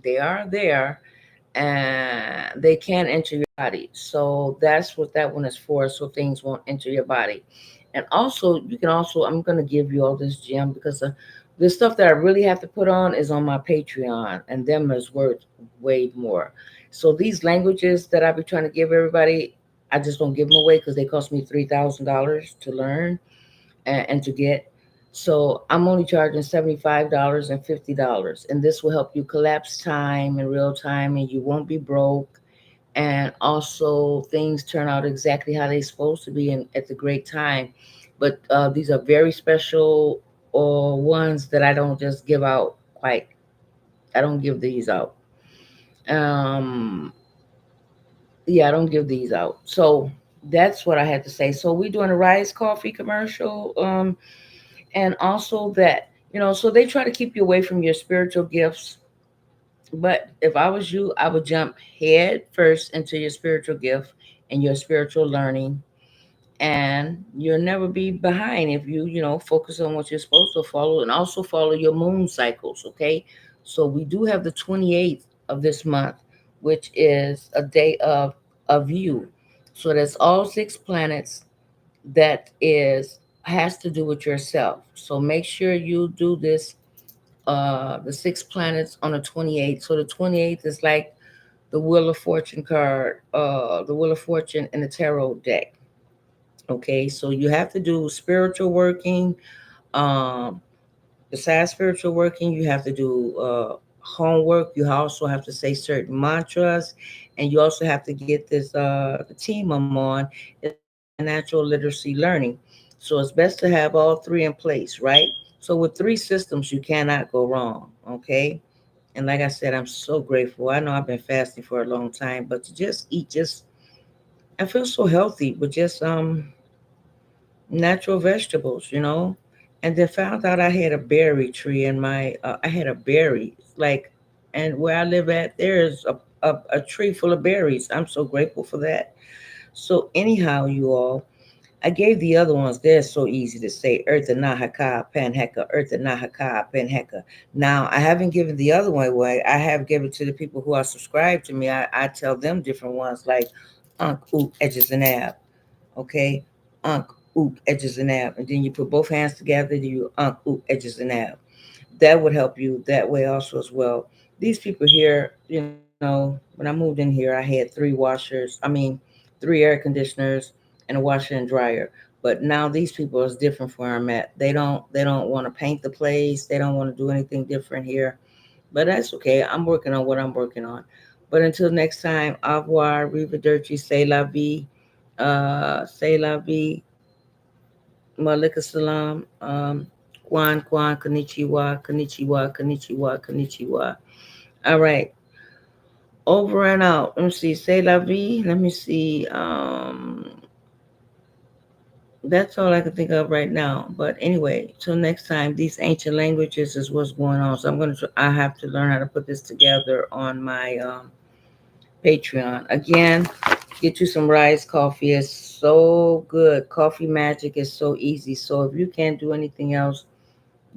they are there, and they can enter your body. So that's what that one is for, so things won't enter your body. And also, you can also, I'm going to give you all this gem because the stuff that I really have to put on is on my Patreon, and them is worth way more. So these languages that I be trying to give everybody, I just don't give them away because they cost me $3,000 to learn and to get. So I'm only charging $75 and $50, and this will help you collapse time in real time, and you won't be broke. And also, things turn out exactly how they're supposed to be and at the great time. But these are very special ones that I don't just give out quite. I don't give these out. Um, yeah, I don't give these out. So that's what I had to say. So we're doing a Rise Coffee commercial. And also that, so they try to keep you away from your spiritual gifts. But if I was you, I would jump head first into your spiritual gift and your spiritual learning, and you'll never be behind if you focus on what you're supposed to follow, and also follow your moon cycles. Okay, so we do have the 28th of this month, which is a day of you. So that's all six planets that is has to do with yourself. So make sure you do this, the six planets on the 28th. So the 28th is like the Wheel of Fortune card, the Wheel of Fortune in the tarot deck. Okay, so you have to do spiritual working. Um, Besides spiritual working, you have to do homework. You also have to say certain mantras, and you also have to get this the team I'm on is natural literacy learning. So it's best to have all three in place, right? So with three systems, you cannot go wrong. Okay, and like I said, I'm so grateful. I know I've been fasting for a long time, but to just eat, just I feel so healthy with just natural vegetables. And then found out I had a berry tree in my, I had a berry, like, and where I live at, there's a tree full of berries. I'm so grateful for that. So, anyhow, you all, I gave the other ones, they're so easy to say. Eartha Nahaka, Panheka, Eartha Nahaka, Panheka. Now, I haven't given the other one away. I have given to the people who are subscribed to me. I tell them different ones like Unk, Oop, Edges, and Ab. Okay, unk, oop, edges, and ab, and then you put both hands together. You unk, oop, edges, and ab. That would help you that way also as well. These people here, when I moved in here, I had three washers. I mean, three air conditioners and a washer and dryer. But now these people is different for where I'm at. They don't want to paint the place. They don't want to do anything different here. But that's okay. I'm working on what I'm working on. But until next time, au revoir, arrivederci, c'est la vie, say la vie, malika salam, kwan, konnichiwa, konnichiwa, konnichiwa, konnichiwa. All right, over and out. Let me see, say la vie. Let me see. That's all I can think of right now. But anyway, till next time, these ancient languages is what's going on. So I have to learn how to put this together on my Patreon. Again, get you some rice coffee. It's so good. Coffee magic is so easy. So if you can't do anything else,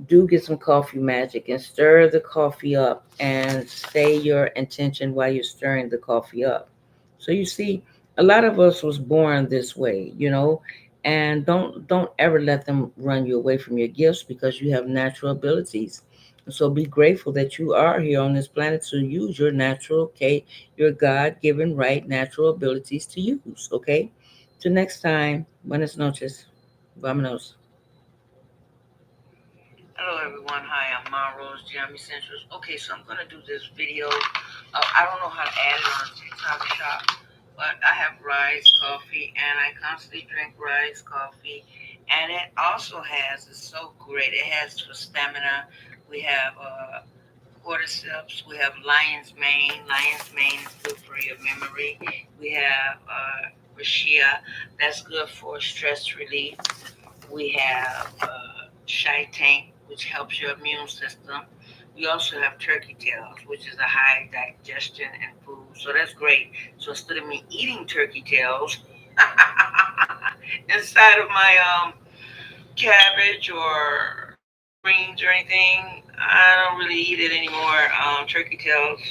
do get some coffee magic and stir the coffee up and say your intention while you're stirring the coffee up. So you see, a lot of us was born this way. And don't ever let them run you away from your gifts because you have natural abilities. So be grateful that you are here on this planet to use your natural, okay, your God-given right natural abilities to use, okay? Till next time, buenas noches. Vámonos. Hello, everyone. Hi, I'm Ma Rose, Jamie Centrals. Okay, so I'm going to do this video. I don't know how to add it on TikTok Shop, but I have Rise Coffee, and I constantly drink Rise Coffee. And it also has, it's so great, it has for stamina. We have cordyceps. We have lion's mane. Lion's mane is good for your memory. We have Rashia. That's good for stress relief. We have Shy Tank, which helps your immune system. We also have turkey tails, which is a high digestion and food, so that's great. So instead of me eating turkey tails inside of my cabbage or greens or anything, I don't really eat it anymore. Turkey tails,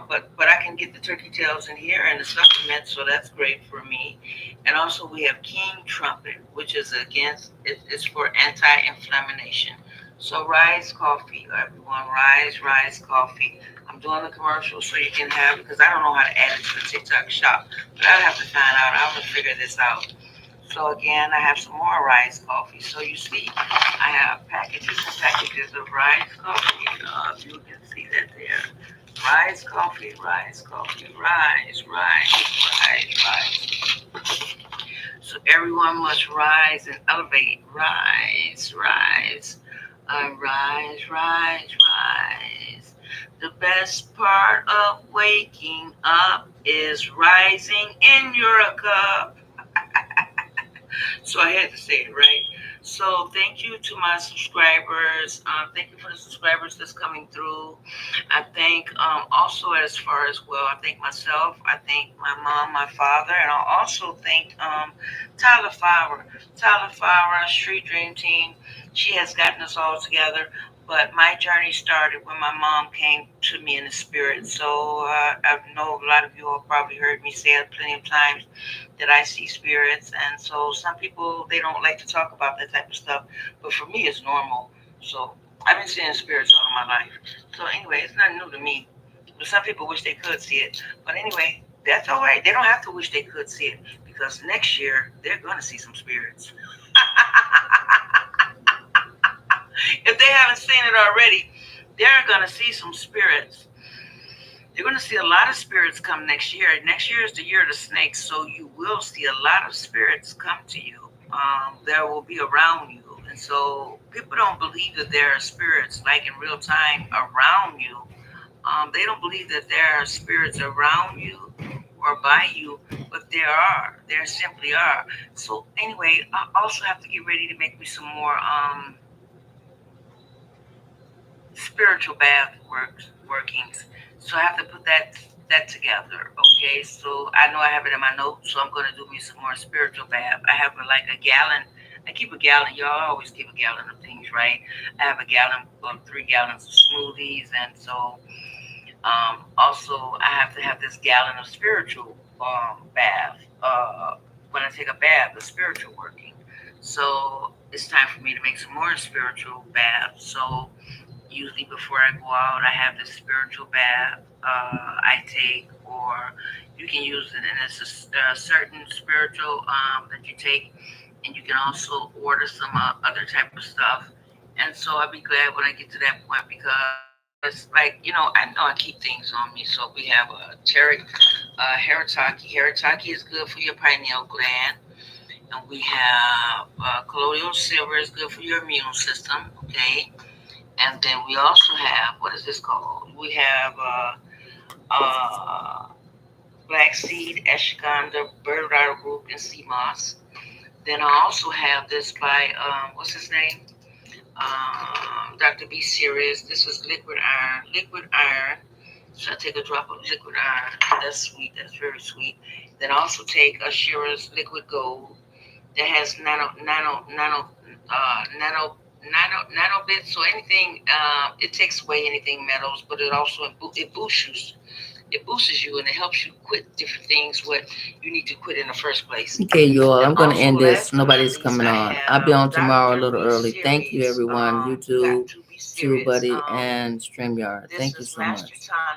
but I can get the turkey tails in here and the supplements, so that's great for me. And also we have king trumpet, which is it's for anti-inflammation. So rise coffee, everyone, rise coffee. I'm doing the commercial so you can have it because I don't know how to add it to the TikTok shop, but I'll have to find out. I'm gonna figure this out. So again, I have some more rice coffee. So you see, I have packages and packages of rice coffee. If you can see that there. Rice coffee, rise. So everyone must rise and elevate. Rise. The best part of waking up is rising in your cup. So I had to say it, right? So thank you to my subscribers. Thank you for the subscribers that's coming through. I thank also as far as well. I thank myself. I thank my mom, my father, and I also thank Tyler Fowler. Tyler Fowler, Street Dream Team. She has gotten us all together. But my journey started when my mom came to me in the spirit. So I know a lot of you have probably heard me say it plenty of times that I see spirits, and so some people they don't like to talk about that type of stuff, but for me it's normal. So I've been seeing spirits all my life. So anyway, it's nothing new to me. But some people wish they could see it. But anyway, that's all right. They don't have to wish they could see it because next year they're gonna see some spirits. If they haven't seen it already, they're gonna see some spirits. You're going to see a lot of spirits come next year. Next year is the year of the snake, so you will see a lot of spirits come to you. There will be around you. And so people don't believe that there are spirits like in real time around you. They don't believe that there are spirits around you or by you, but there are. There simply are. So anyway, I also have to get ready to make me some more spiritual bath workings. So I have to put that together. Okay, so I know I have it in my notes, so I'm gonna do me some more spiritual bath. I have like a gallon. I keep a gallon. Y'all always keep a gallon of things, right? I have a gallon of 3 gallons of smoothies, and so also I have to have this gallon of spiritual bath. When I take a bath, the spiritual working. So it's time for me to make some more spiritual baths. So usually before I go out, I have this spiritual bath I take, or you can use it, and it's a certain spiritual that you take, and you can also order some other type of stuff. And so I'll be glad when I get to that point because, like, I know I keep things on me. So we have a Haritaki. Haritaki is good for your pineal gland. And we have colloidal silver is good for your immune system. Okay, and then we also have, what is this called? We have uh, black seed, ashwagandha, bird root, and sea moss. Then I also have this by, what's his name? Dr. B. Serious. This is liquid iron. Liquid iron. So I take a drop of liquid iron. That's sweet. That's very sweet. Then I also take a Shearer's liquid gold that has nano bits. So anything, it takes away anything metals, but it also it boosts you. It boosts you and it helps you quit different things what you need to quit in the first place. Okay, you all. I'm going to end this. Nobody's coming on. I'll be on tomorrow a little early. Thank you, everyone. YouTube, TubeBuddy, and StreamYard. Thank you so much.